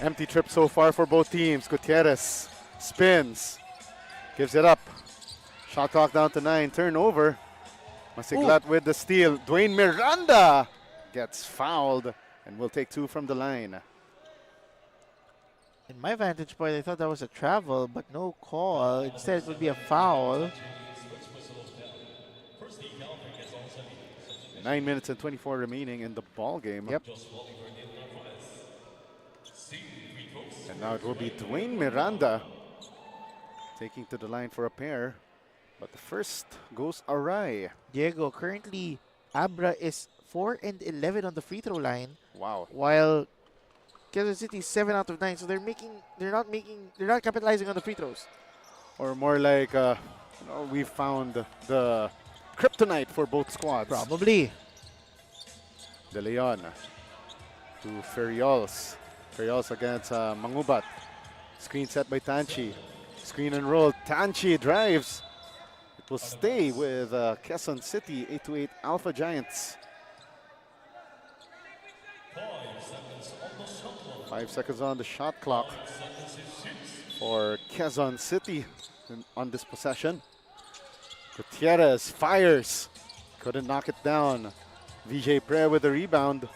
[SPEAKER 2] Empty trip so far for both teams. Gutierrez spins, gives it up. Shot clock down to 9. Turnover. Masiglat with the steal. Dwayne Miranda gets fouled and will take 2 from the line.
[SPEAKER 3] In my vantage point, I thought that was a travel, but no call. Instead, it would be a foul.
[SPEAKER 2] 9 minutes and 24 remaining in the ball game.
[SPEAKER 3] Yep.
[SPEAKER 2] And now it will be Dwayne Miranda taking to the line for a pair. But the first goes awry.
[SPEAKER 3] Diego, currently, Abra is 4 and 11 on the free throw line.
[SPEAKER 2] Wow.
[SPEAKER 3] While Quezon City is 7 out of 9, so they're not capitalizing on the free throws.
[SPEAKER 2] Or more like, we found the kryptonite for both squads.
[SPEAKER 3] Probably.
[SPEAKER 2] De Leon to Ferriols. Ferriols against Mangubat. Screen set by Tanchi. Screen and roll. Tanchi drives. It will stay with Quezon City 8-8 Alpha Giants. 5 seconds on the shot clock for Quezon City on this possession. Gutierrez fires. Couldn't knock it down. VJ Pre with the rebound.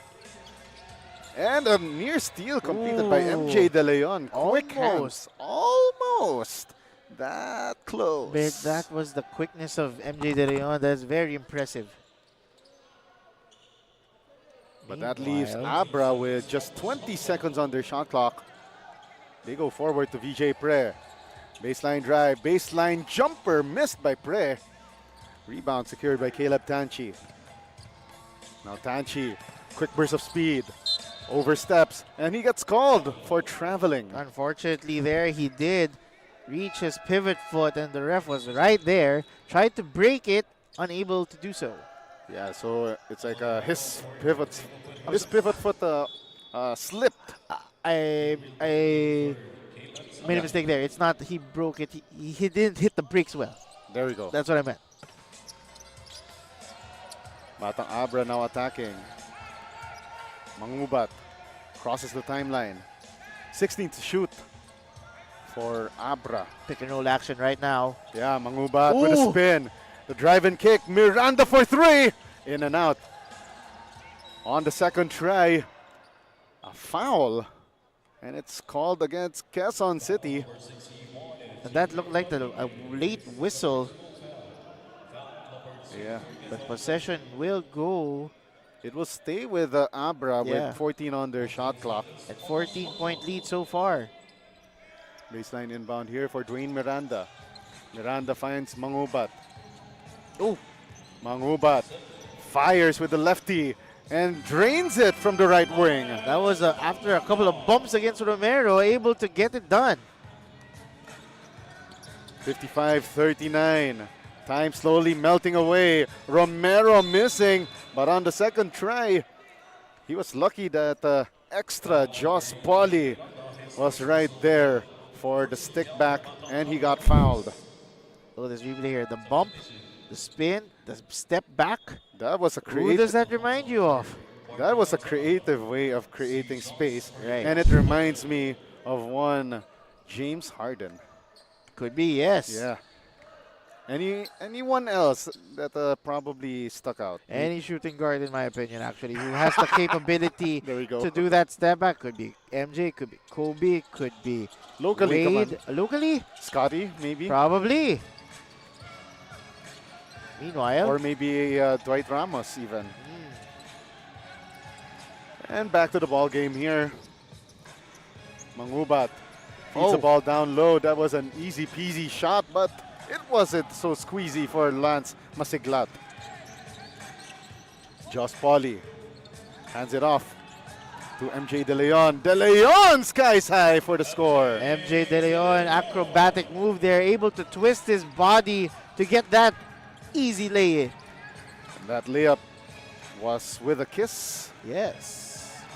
[SPEAKER 2] And a near steal completed by MJ De Leon. Quick hands. Almost. That close.
[SPEAKER 3] But that was the quickness of MJ De Leon. That's very impressive.
[SPEAKER 2] But that leaves
[SPEAKER 3] Meanwhile-
[SPEAKER 2] ABRA with just 20 seconds on their shot clock. They go forward to VJ Pre. Baseline drive, baseline jumper missed by Pre. Rebound secured by Caleb Tanchi. Now Tanchi, quick burst of speed, oversteps, and he gets called for traveling.
[SPEAKER 3] Unfortunately, there he did reach his pivot foot, and the ref was right there. Tried to break it, unable to do so.
[SPEAKER 2] Yeah, so it's like his pivot foot slipped.
[SPEAKER 3] I made a mistake there. It's not he broke it. He didn't hit the brakes well.
[SPEAKER 2] There we go.
[SPEAKER 3] That's what I meant.
[SPEAKER 2] Batang ABRA now attacking. Mangubat crosses the timeline. 16 to shoot for ABRA.
[SPEAKER 3] Pick and roll action right now.
[SPEAKER 2] Yeah, Mangubat with a
[SPEAKER 3] Ooh.
[SPEAKER 2] spin. The drive and kick. Miranda for three. In and out. On the second try, a foul. And it's called against Quezon City.
[SPEAKER 3] And that looked like a late whistle,
[SPEAKER 2] Yeah.
[SPEAKER 3] but possession will go
[SPEAKER 2] It will stay with ABRA
[SPEAKER 3] Yeah.
[SPEAKER 2] with 14 on their shot clock.
[SPEAKER 3] at 14-point lead so far.
[SPEAKER 2] Baseline inbound here for Dwayne Miranda. Miranda finds Mangubat. Oh, Mangubat fires with the lefty and drains it from the right wing.
[SPEAKER 3] That was after a couple of bumps against Romero, able to get it done.
[SPEAKER 2] 55-39. Time slowly melting away. Romero missing, but on the second try, he was lucky that extra Joss Pauly was right there for the stick back, and he got fouled.
[SPEAKER 3] Oh, this replay here. The bump, the spin, the step back.
[SPEAKER 2] That was a
[SPEAKER 3] Who does that remind you of?
[SPEAKER 2] That was a creative way of creating space,
[SPEAKER 3] Right.
[SPEAKER 2] and it reminds me of one James Harden.
[SPEAKER 3] Could be, yes.
[SPEAKER 2] Yeah. Anyone else that probably stuck out?
[SPEAKER 3] Any shooting guard, in my opinion, actually, who has the capability
[SPEAKER 2] There we go.
[SPEAKER 3] to do that step back. Could be MJ, could be Kobe, could be
[SPEAKER 2] Locally, come
[SPEAKER 3] Wade.
[SPEAKER 2] on.
[SPEAKER 3] Locally?
[SPEAKER 2] Scotty, maybe,
[SPEAKER 3] Probably. Meanwhile,
[SPEAKER 2] or maybe Dwight Ramos even.
[SPEAKER 3] mm,
[SPEAKER 2] And back to the ball game here. Mangubat feeds
[SPEAKER 3] Oh.
[SPEAKER 2] the ball down low. That was an easy peasy shot, but it wasn't so squeezy for Lance Masiglat. Joss Pauly hands it off to MJ De Leon. De Leon skies high for the score.
[SPEAKER 3] MJ De Leon, acrobatic move there, able to twist his body to get that easy lay.
[SPEAKER 2] And that layup was with a kiss.
[SPEAKER 3] Yes.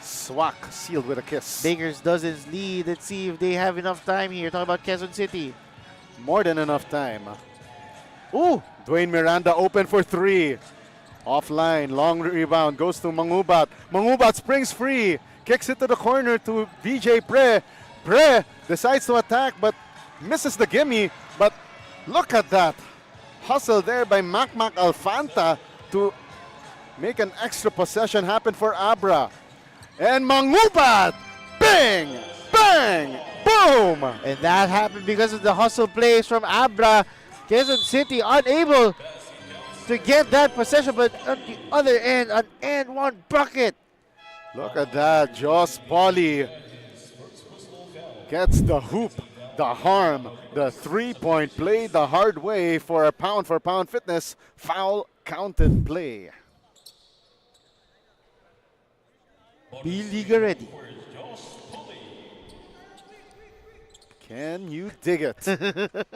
[SPEAKER 2] Swak sealed with a kiss.
[SPEAKER 3] Baker's dozens lead. Let's see if they have enough time here. Talk about Quezon City.
[SPEAKER 2] More than enough time.
[SPEAKER 3] Ooh,
[SPEAKER 2] Dwayne Miranda open for three. Offline, long rebound, goes to Mangubat. Mangubat springs free, kicks it to the corner to VJ Pre. Pre decides to attack but misses the gimme. But look at that. Hustle there by Mac Alfanta to make an extra possession happen for ABRA. And Mangubat, bang, bang, boom.
[SPEAKER 3] and that happened because of the hustle plays from ABRA. Quezon City unable to get that possession, but on the other end, an and one bucket.
[SPEAKER 2] Look at that. Joss Pauly gets the hoop, the harm, the three-point play the hard way for pound fitness. Foul counted play.
[SPEAKER 3] B-Liga ready.
[SPEAKER 2] Can you dig it?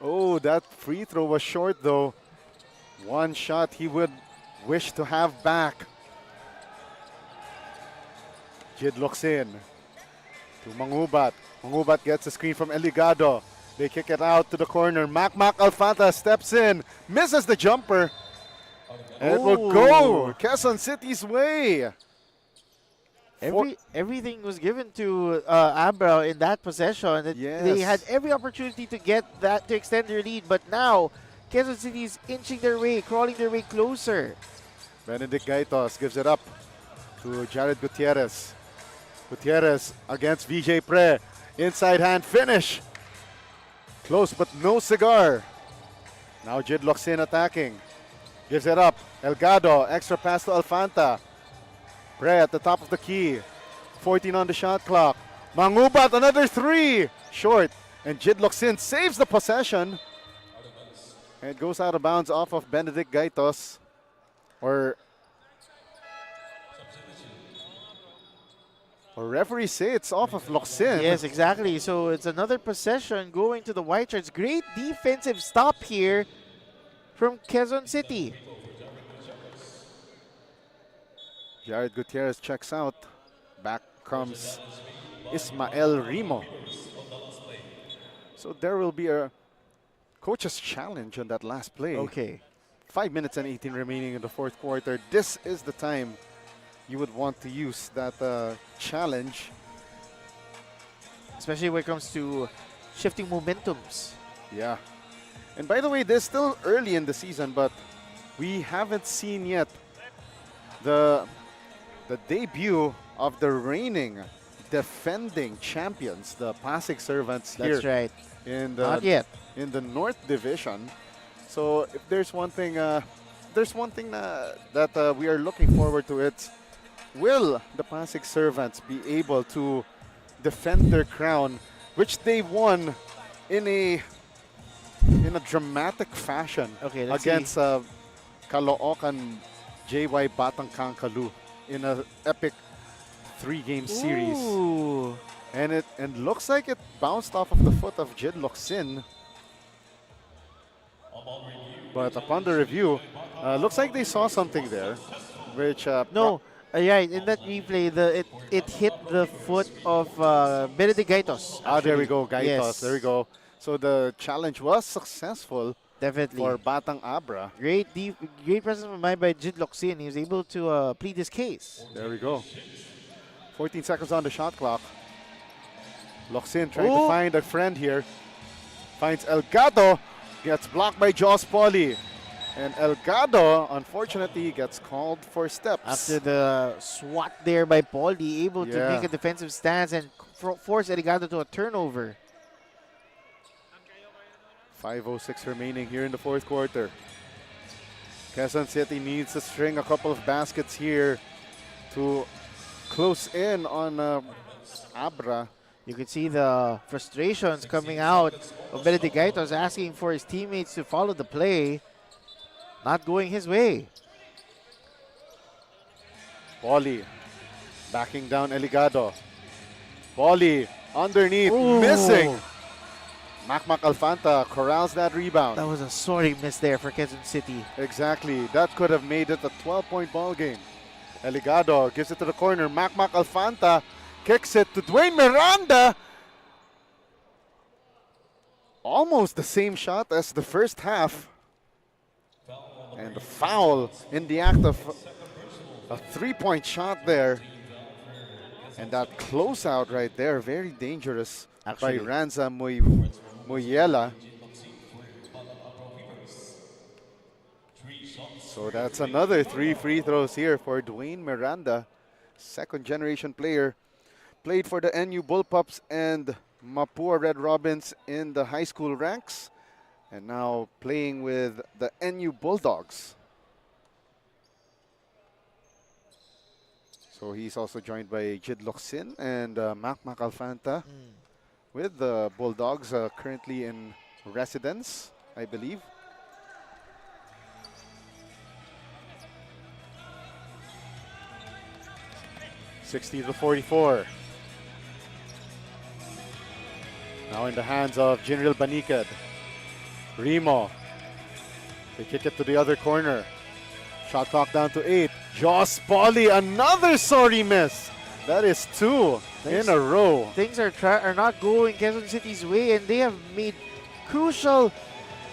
[SPEAKER 2] Oh, that free throw was short though. One shot he would wish to have back. Jid looks in to Mangubat. Mangubat gets a screen from Eligado. They kick it out to the corner. Mac Alfanta steps in, misses the jumper. And it will go Quezon City's way.
[SPEAKER 3] Everything was given to ABRA in that possession. They had every opportunity to get that to extend their lead, but now Quezon City is inching their way, crawling their way closer.
[SPEAKER 2] Benedict Gaitos gives it up to Jared Gutierrez. Gutierrez against VJ Pre. Inside hand finish. Close but no cigar. Now Jid locks in attacking. Gives it up. Elgado, extra pass to Alfanta. Pre at the top of the key. 14 on the shot clock. Mangubat, another three. Short. And Jid Locsin saves the possession. And it goes out of bounds off of Benedict Gaitos. Or referee say it's off of Locsin.
[SPEAKER 3] Yes, exactly. So it's another possession going to the White Shirts. Great defensive stop here from Quezon City.
[SPEAKER 2] Jared Gutierrez checks out. Back comes Ismael Rimo. So there will be a coach's challenge on that last play.
[SPEAKER 3] Okay.
[SPEAKER 2] 5 minutes and 18 remaining in the fourth quarter. This is the time you would want to use that challenge.
[SPEAKER 3] Especially when it comes to shifting momentums.
[SPEAKER 2] Yeah. And by the way, this is still early in the season, but we haven't seen yet the debut of the reigning defending champions, the Pasig Servants here.
[SPEAKER 3] That's right.
[SPEAKER 2] In the,
[SPEAKER 3] Not yet.
[SPEAKER 2] In the North Division. So if there's one thing, that we are looking forward to, it's will the Pasig Servants be able to defend their crown, which they won in a dramatic fashion against Caloocan JY Batang Kangkalu in an epic 3-game series.
[SPEAKER 3] Ooh.
[SPEAKER 2] And looks like it bounced off of the foot of Jid Locsin. But upon the review, looks like they saw something there, which
[SPEAKER 3] No, right, in that replay, it hit the foot of Benedict Gaitos.
[SPEAKER 2] there we go, Gaitos.
[SPEAKER 3] Yes.
[SPEAKER 2] There we go. So the challenge was successful
[SPEAKER 3] Definitely.
[SPEAKER 2] for Batang Abra.
[SPEAKER 3] Great presence of mind by Jid Locsin. He was able to plead his case.
[SPEAKER 2] There we go. 14 seconds on the shot clock. Locsin trying to find a friend here. Finds Elgado. Gets blocked by Jos Pauly. And Elgado, unfortunately, gets called for steps.
[SPEAKER 3] After the swat there by Pauly, able to make a defensive stance and force Elgado to a turnover.
[SPEAKER 2] 5:06 remaining here in the fourth quarter. Quezon City needs to string a couple of baskets here to close in on Abra.
[SPEAKER 3] You could see the frustrations coming out of Benedict Gaitos, asking for his teammates to follow the play. Not going his way.
[SPEAKER 2] Pauly backing down Elgado. Pauly underneath, missing. Macmac Alfanta corrals that rebound.
[SPEAKER 3] That was a sorry miss there for Quezon City.
[SPEAKER 2] Exactly. That could have made it a 12-point ball game. Elgado gives it to the corner. Macmac Alfanta kicks it to Dwayne Miranda. Almost the same shot as the first half. And the foul in the act of a 3-point shot there. And that closeout right there, very dangerous by Ranza Muyela. So that's another 3 free throws here for Dwayne Miranda, second generation player. Played for the NU Bullpups and Mapua Red Robins in the high school ranks, and now playing with the NU Bulldogs. So he's also joined by Jid Locsin and Macmac Alfanta with the Bulldogs, currently in residence, I believe. (60-44). Now in the hands of Jinril Banikad. Rimo. They kick it to the other corner. Shot clock down to 8. Jos Pauly, another sorry miss. That is 2 in a row.
[SPEAKER 3] Things are not going Quezon City's way, and they have made crucial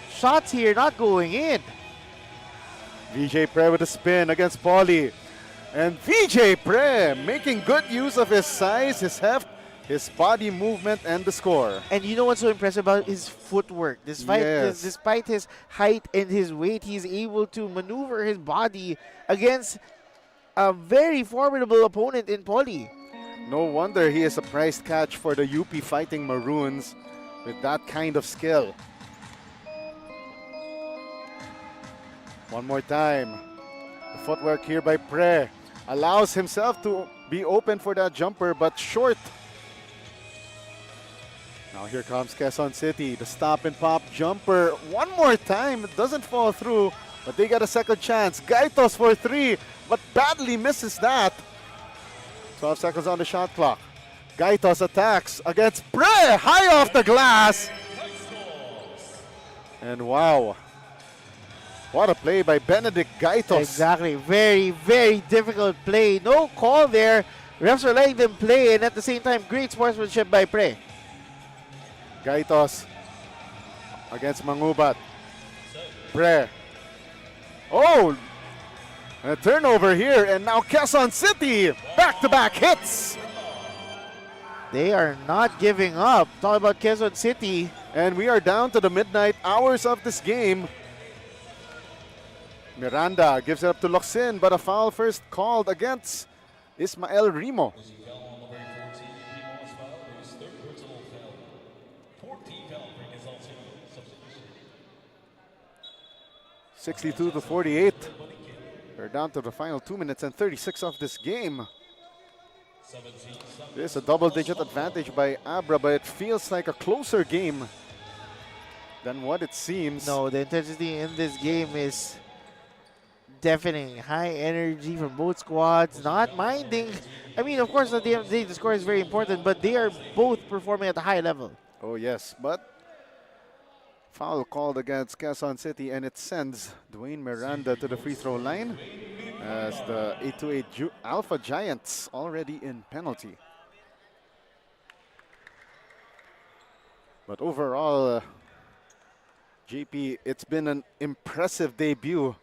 [SPEAKER 3] shots here not going in.
[SPEAKER 2] VJ Pre with a spin against Pauly. And VJ Pre making good use of his size, his heft, his body movement, and the score.
[SPEAKER 3] And you know what's so impressive about his footwork? Despite his height and his weight, he's able to maneuver his body against a very formidable opponent in Pauly.
[SPEAKER 2] No wonder he is a prized catch for the UP Fighting Maroons with that kind of skill. One more time. The footwork here by Pre allows himself to be open for that jumper, but short. Now here comes Quezon City. The stop and pop jumper. One more time. It doesn't fall through, but they got a second chance. Gaitos for 3, but badly misses that. 12 seconds on the shot clock. Gaitos attacks against Pre. High off the glass. And wow. What a play by Benedict Gaitos.
[SPEAKER 3] Exactly. Very, very difficult play. No call there. Refs are letting them play, and at the same time, great sportsmanship by Pre.
[SPEAKER 2] Gaitos against Mangubat. Pre. Oh! A turnover here, and now Quezon City. Back-to-back hits.
[SPEAKER 3] They are not giving up. Talk about Quezon City.
[SPEAKER 2] And we are down to the midnight hours of this game. Miranda gives it up to Locsin, but a foul first called against Ismael Rimo. 62-48. We're down to the final 2 minutes and 36 of this game. This is a double-digit advantage by Abra, but it feels like a closer game than what it seems.
[SPEAKER 3] No, the intensity in this game is deafening. High energy from both squads, not minding. I mean, of course, at the end of the day, the score is very important, but they are both performing at a high level.
[SPEAKER 2] Oh, yes, but foul called against Quezon City, and it sends Dwayne Miranda to the free throw line as the 828 Alpha Giants already in penalty. But overall, JP, it's been an impressive debut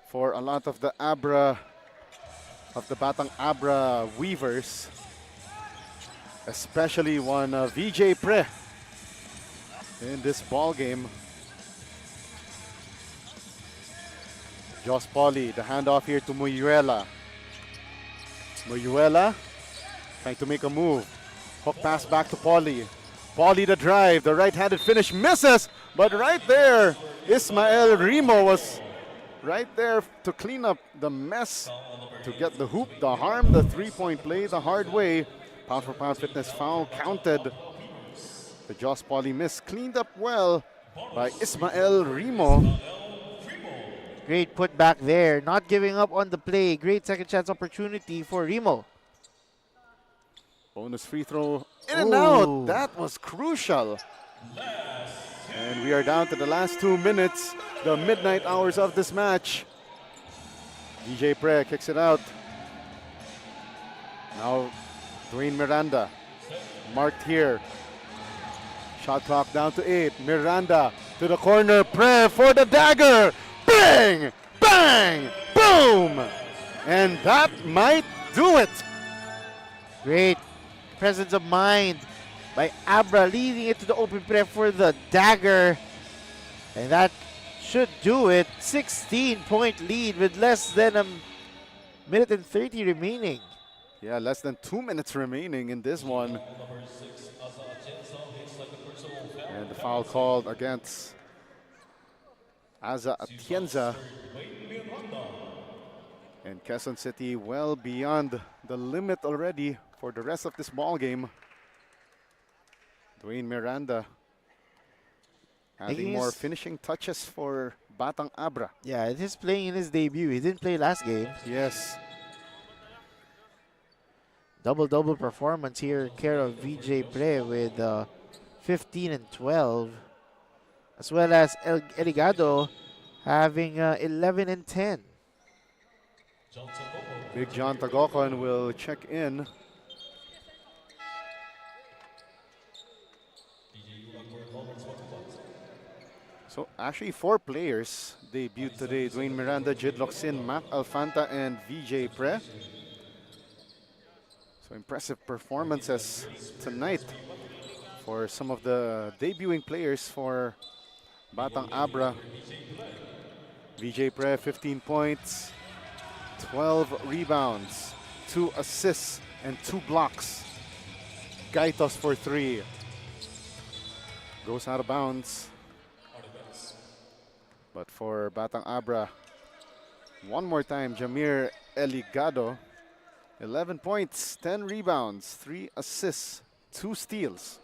[SPEAKER 2] for a lot of the Batang Abra Weavers, especially one VJ Pre in this ball game. Jos Pauly, the handoff here to Muyuela. Muyuela trying to make a move. Hook pass back to Pauly. Pauly the drive, the right-handed finish misses, but right there, Ismael Rimo was right there to clean up the mess, to get the hoop, the harm, the three-point play the hard way. Pound-for-pound fitness foul counted. The Jos Pauly miss cleaned up well by Ismael Rimo.
[SPEAKER 3] Great putback there, not giving up on the play. Great second chance opportunity for Rimo.
[SPEAKER 2] Bonus free throw in and out. That was crucial. And we are down to the last 2 minutes, the midnight hours of this match. DJ Pre kicks it out. Now Dwayne Miranda, marked here. Shot clock down to 8. Miranda to the corner. Pre for the dagger. Bang! Bang! Boom! And that might do it.
[SPEAKER 3] Great presence of mind by Abra, leading it to the open Pre for the dagger. And that should do it. 16-point lead with less than a minute and 30 remaining.
[SPEAKER 2] Yeah, less than 2 minutes remaining in this one. And the foul called against Aza Atienza. And Quezon City well beyond the limit already for the rest of this ball game. Dwayne Miranda adding more finishing touches for Batang Abra.
[SPEAKER 3] Yeah, he's playing in his debut. He didn't play last game.
[SPEAKER 2] Yes.
[SPEAKER 3] Double-double performance here, care of VJ Pre with 15 and 12. As well as El Eligado having 11 and 10.
[SPEAKER 2] Big John Tagocon will check in. So actually 4 players debuted today. Dwayne Miranda, Jid Locsin, Mac Alfanta, and VJ Pre. So impressive performances tonight for some of the debuting players for Batang Abra. VJ Pre, 15 points, 12 rebounds, 2 assists, and 2 blocks. Gaitos for 3. Goes out of bounds. But for Batang Abra, one more time, Jamir Eligado, 11 points, 10 rebounds, 3 assists, 2 steals.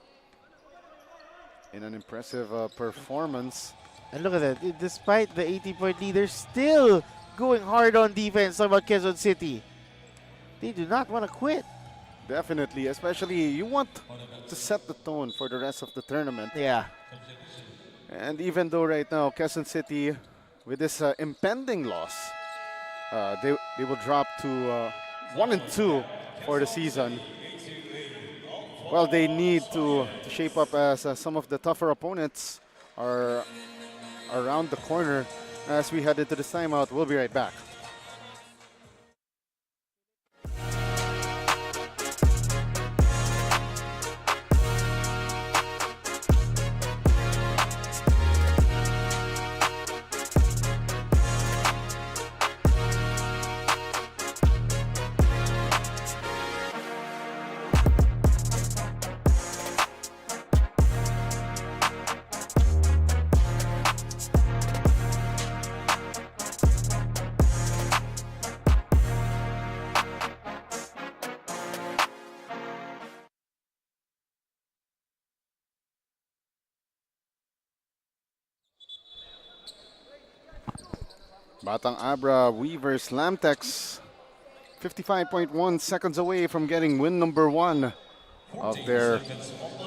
[SPEAKER 2] In an impressive performance.
[SPEAKER 3] And look at that. Despite the 80-point lead, they're still going hard on defense. Talk about Quezon City. They do not want to quit.
[SPEAKER 2] Definitely, especially you want to set the tone for the rest of the tournament.
[SPEAKER 3] Yeah.
[SPEAKER 2] And even though right now Quezon City, with this impending loss, they will drop to 1-2 for the season. Well, they need to shape up as some of the tougher opponents are around the corner as we head into this timeout. We'll be right back. Batang Abra Weavers LAMTEX, 55.1 seconds away from getting win number 1 of their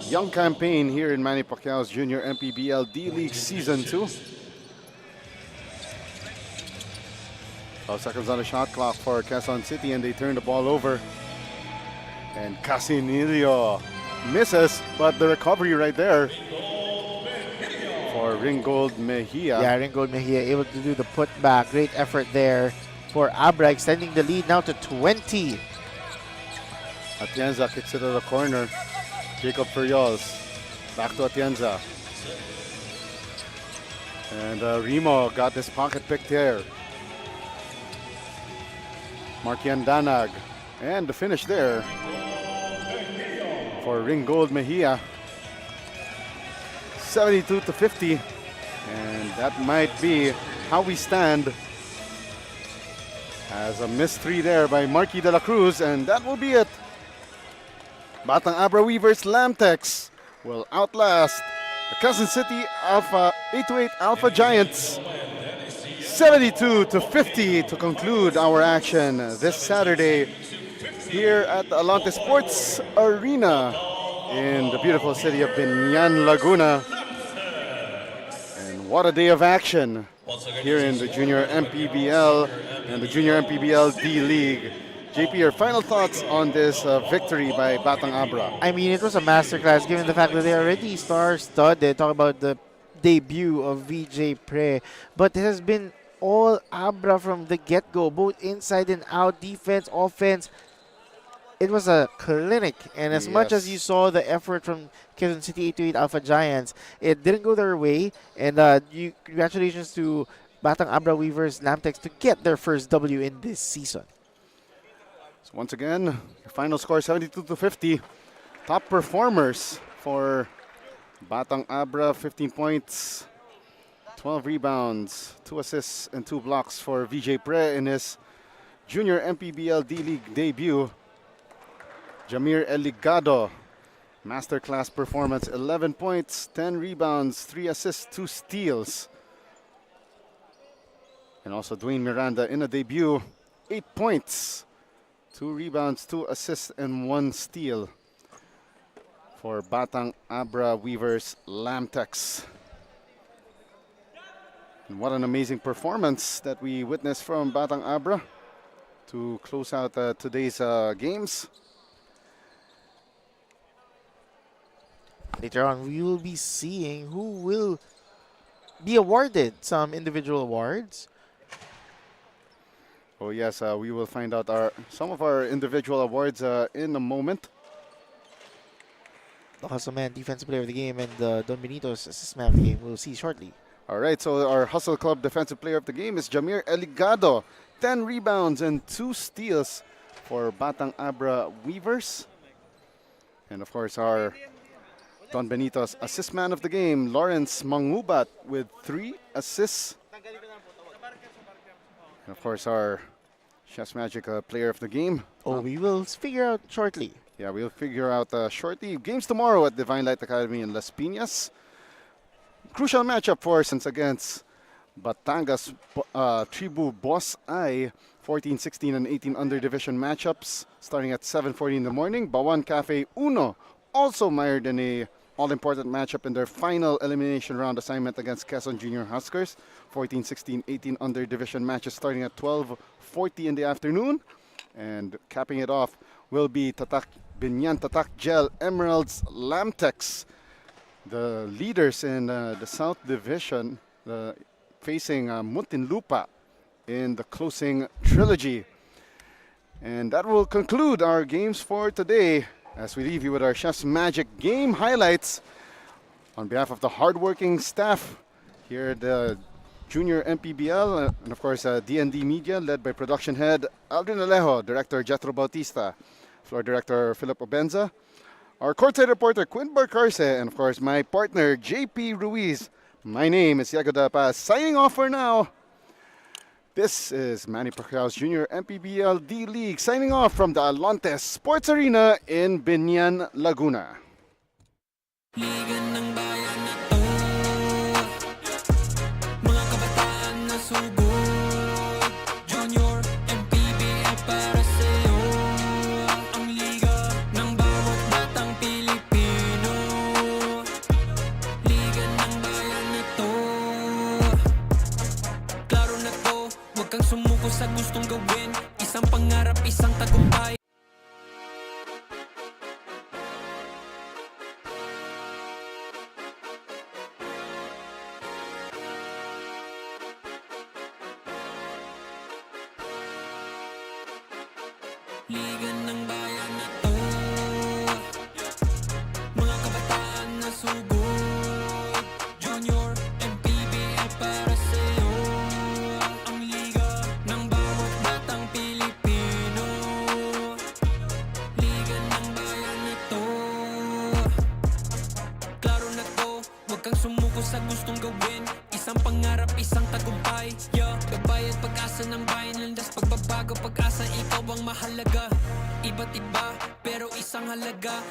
[SPEAKER 2] young campaign here in Manny Pacquiao's Junior MPBL D-League Season 2. 12 seconds on the shot clock for Quezon City, and they turn the ball over. And Casinillo misses, but the recovery right there for Ringgold Mejia.
[SPEAKER 3] Yeah, Ringgold Mejia able to do the putback. Great effort there for Abra, extending the lead now to 20.
[SPEAKER 2] Atienza kicks it to the corner. Jacob Ferriols back to Atienza. And Remo got this pocket pick there. Markian Danag. And the finish there for Ringgold Mejia. 72-50. And that might be how we stand. As a missed 3 there by Marky De La Cruz. And that will be it. Batang Abra Weavers LAMTEX will outlast the Quezon City Alpha 828 Alpha Giants 72-50 to conclude our action this Saturday here at the ALONTE Sports Arena in the beautiful city of BIÑAN, Laguna. And what a day of action here in the Junior MPBL and the Junior MPBL D-League. JP, your final thoughts on this victory by Batang Abra?
[SPEAKER 3] I mean, it was a masterclass given the fact that they already star-studded. Talk about the debut of VJ Pre. But it has been all Abra from the get-go, both inside and out, defense, offense. It was a clinic. And as much as you saw the effort from Quezon City 828 Alpha Giants, it didn't go their way. And congratulations to Batang Abra Weavers LAMTEX to get their first W in this season.
[SPEAKER 2] So once again, your final score 72-50. Top performers for Batang Abra, 15 points, 12 rebounds, 2 assists, and 2 blocks for VJ Pre in his Junior MPBL D-League debut. Jamir Eligado, masterclass performance, 11 points, 10 rebounds, 3 assists, 2 steals. And also Dwayne Miranda in a debut, 8 points, 2 rebounds, 2 assists, and 1 steal for Batang Abra Weavers LAMTEX. And what an amazing performance that we witnessed from Batang Abra to close out today's games.
[SPEAKER 3] Later on, we will be seeing who will be awarded some individual awards.
[SPEAKER 2] Oh yes, we will find out some of our individual awards in a moment.
[SPEAKER 3] The Hustle Man Defensive Player of the Game and Don Benito's Assist Man of the Game we'll see shortly.
[SPEAKER 2] All right, so our Hustle Club Defensive Player of the Game is Jamir Eligado. 10 rebounds and 2 steals for Batang Abra Weavers. And of course, our Don Benito's Assist Man of the Game, Lawrence Mangubat, with 3 assists And of course, our Chef's Magic player of the game.
[SPEAKER 3] Oh, we will figure out shortly.
[SPEAKER 2] Yeah, we'll figure out shortly. Games tomorrow at Divine Light Academy in Las Piñas. Crucial matchup for us against Batangas Tribu Boss I. 14, 16, and 18 under division matchups starting at 7:40 in the morning. Bawan Cafe Uno also mired in a all-important matchup in their final elimination round assignment against Quezon Junior Huskers. 14, 16, 18 under division matches starting at 12:40 in the afternoon. And capping it off will be BIÑAN Tatak Gel Emeralds LAMTEX, the leaders in the South Division, facing Muntinlupa in the closing trilogy. And that will conclude our games for today as we leave you with our Chef's Magic game highlights. On behalf of the hardworking staff here at the Junior MPBL and of course D&D Media, led by production head Aldrin Alejo, director Jetro Bautista, floor director Philip Obenza, our courtside reporter Quinn Barcarce, and of course my partner JP Ruiz. My name is Yago Dapaz, signing off for now. This is Manny Pacquiao's Junior MPBL D-League, signing off from the ALONTE Sports Arena in Biñan, Laguna.
[SPEAKER 5] Liga ng bayan na to, mga kabataan na sugod. Junior MPBL para sa'yo, ang liga ng bawat batang Pilipino. Liga ng bayan na to, klaro na to, huwag kang sumuko sa gustong gawin. Isang pangarap, isang tagumpay. Liga ng bayan na to, mga kabataan na sugod. Junior MPBL para sa'yo, ang liga ng bawat batang Pilipino. Liga ng bayan na to, klaro na to, huwag kang sumuko sa gustong gawin. Isang pangarap, isang tagumpay. Gabay at pag-asa ng bayan, landas pagbabago, pag-asa, ikaw ang mahalaga. Iba't iba, pero isang halaga.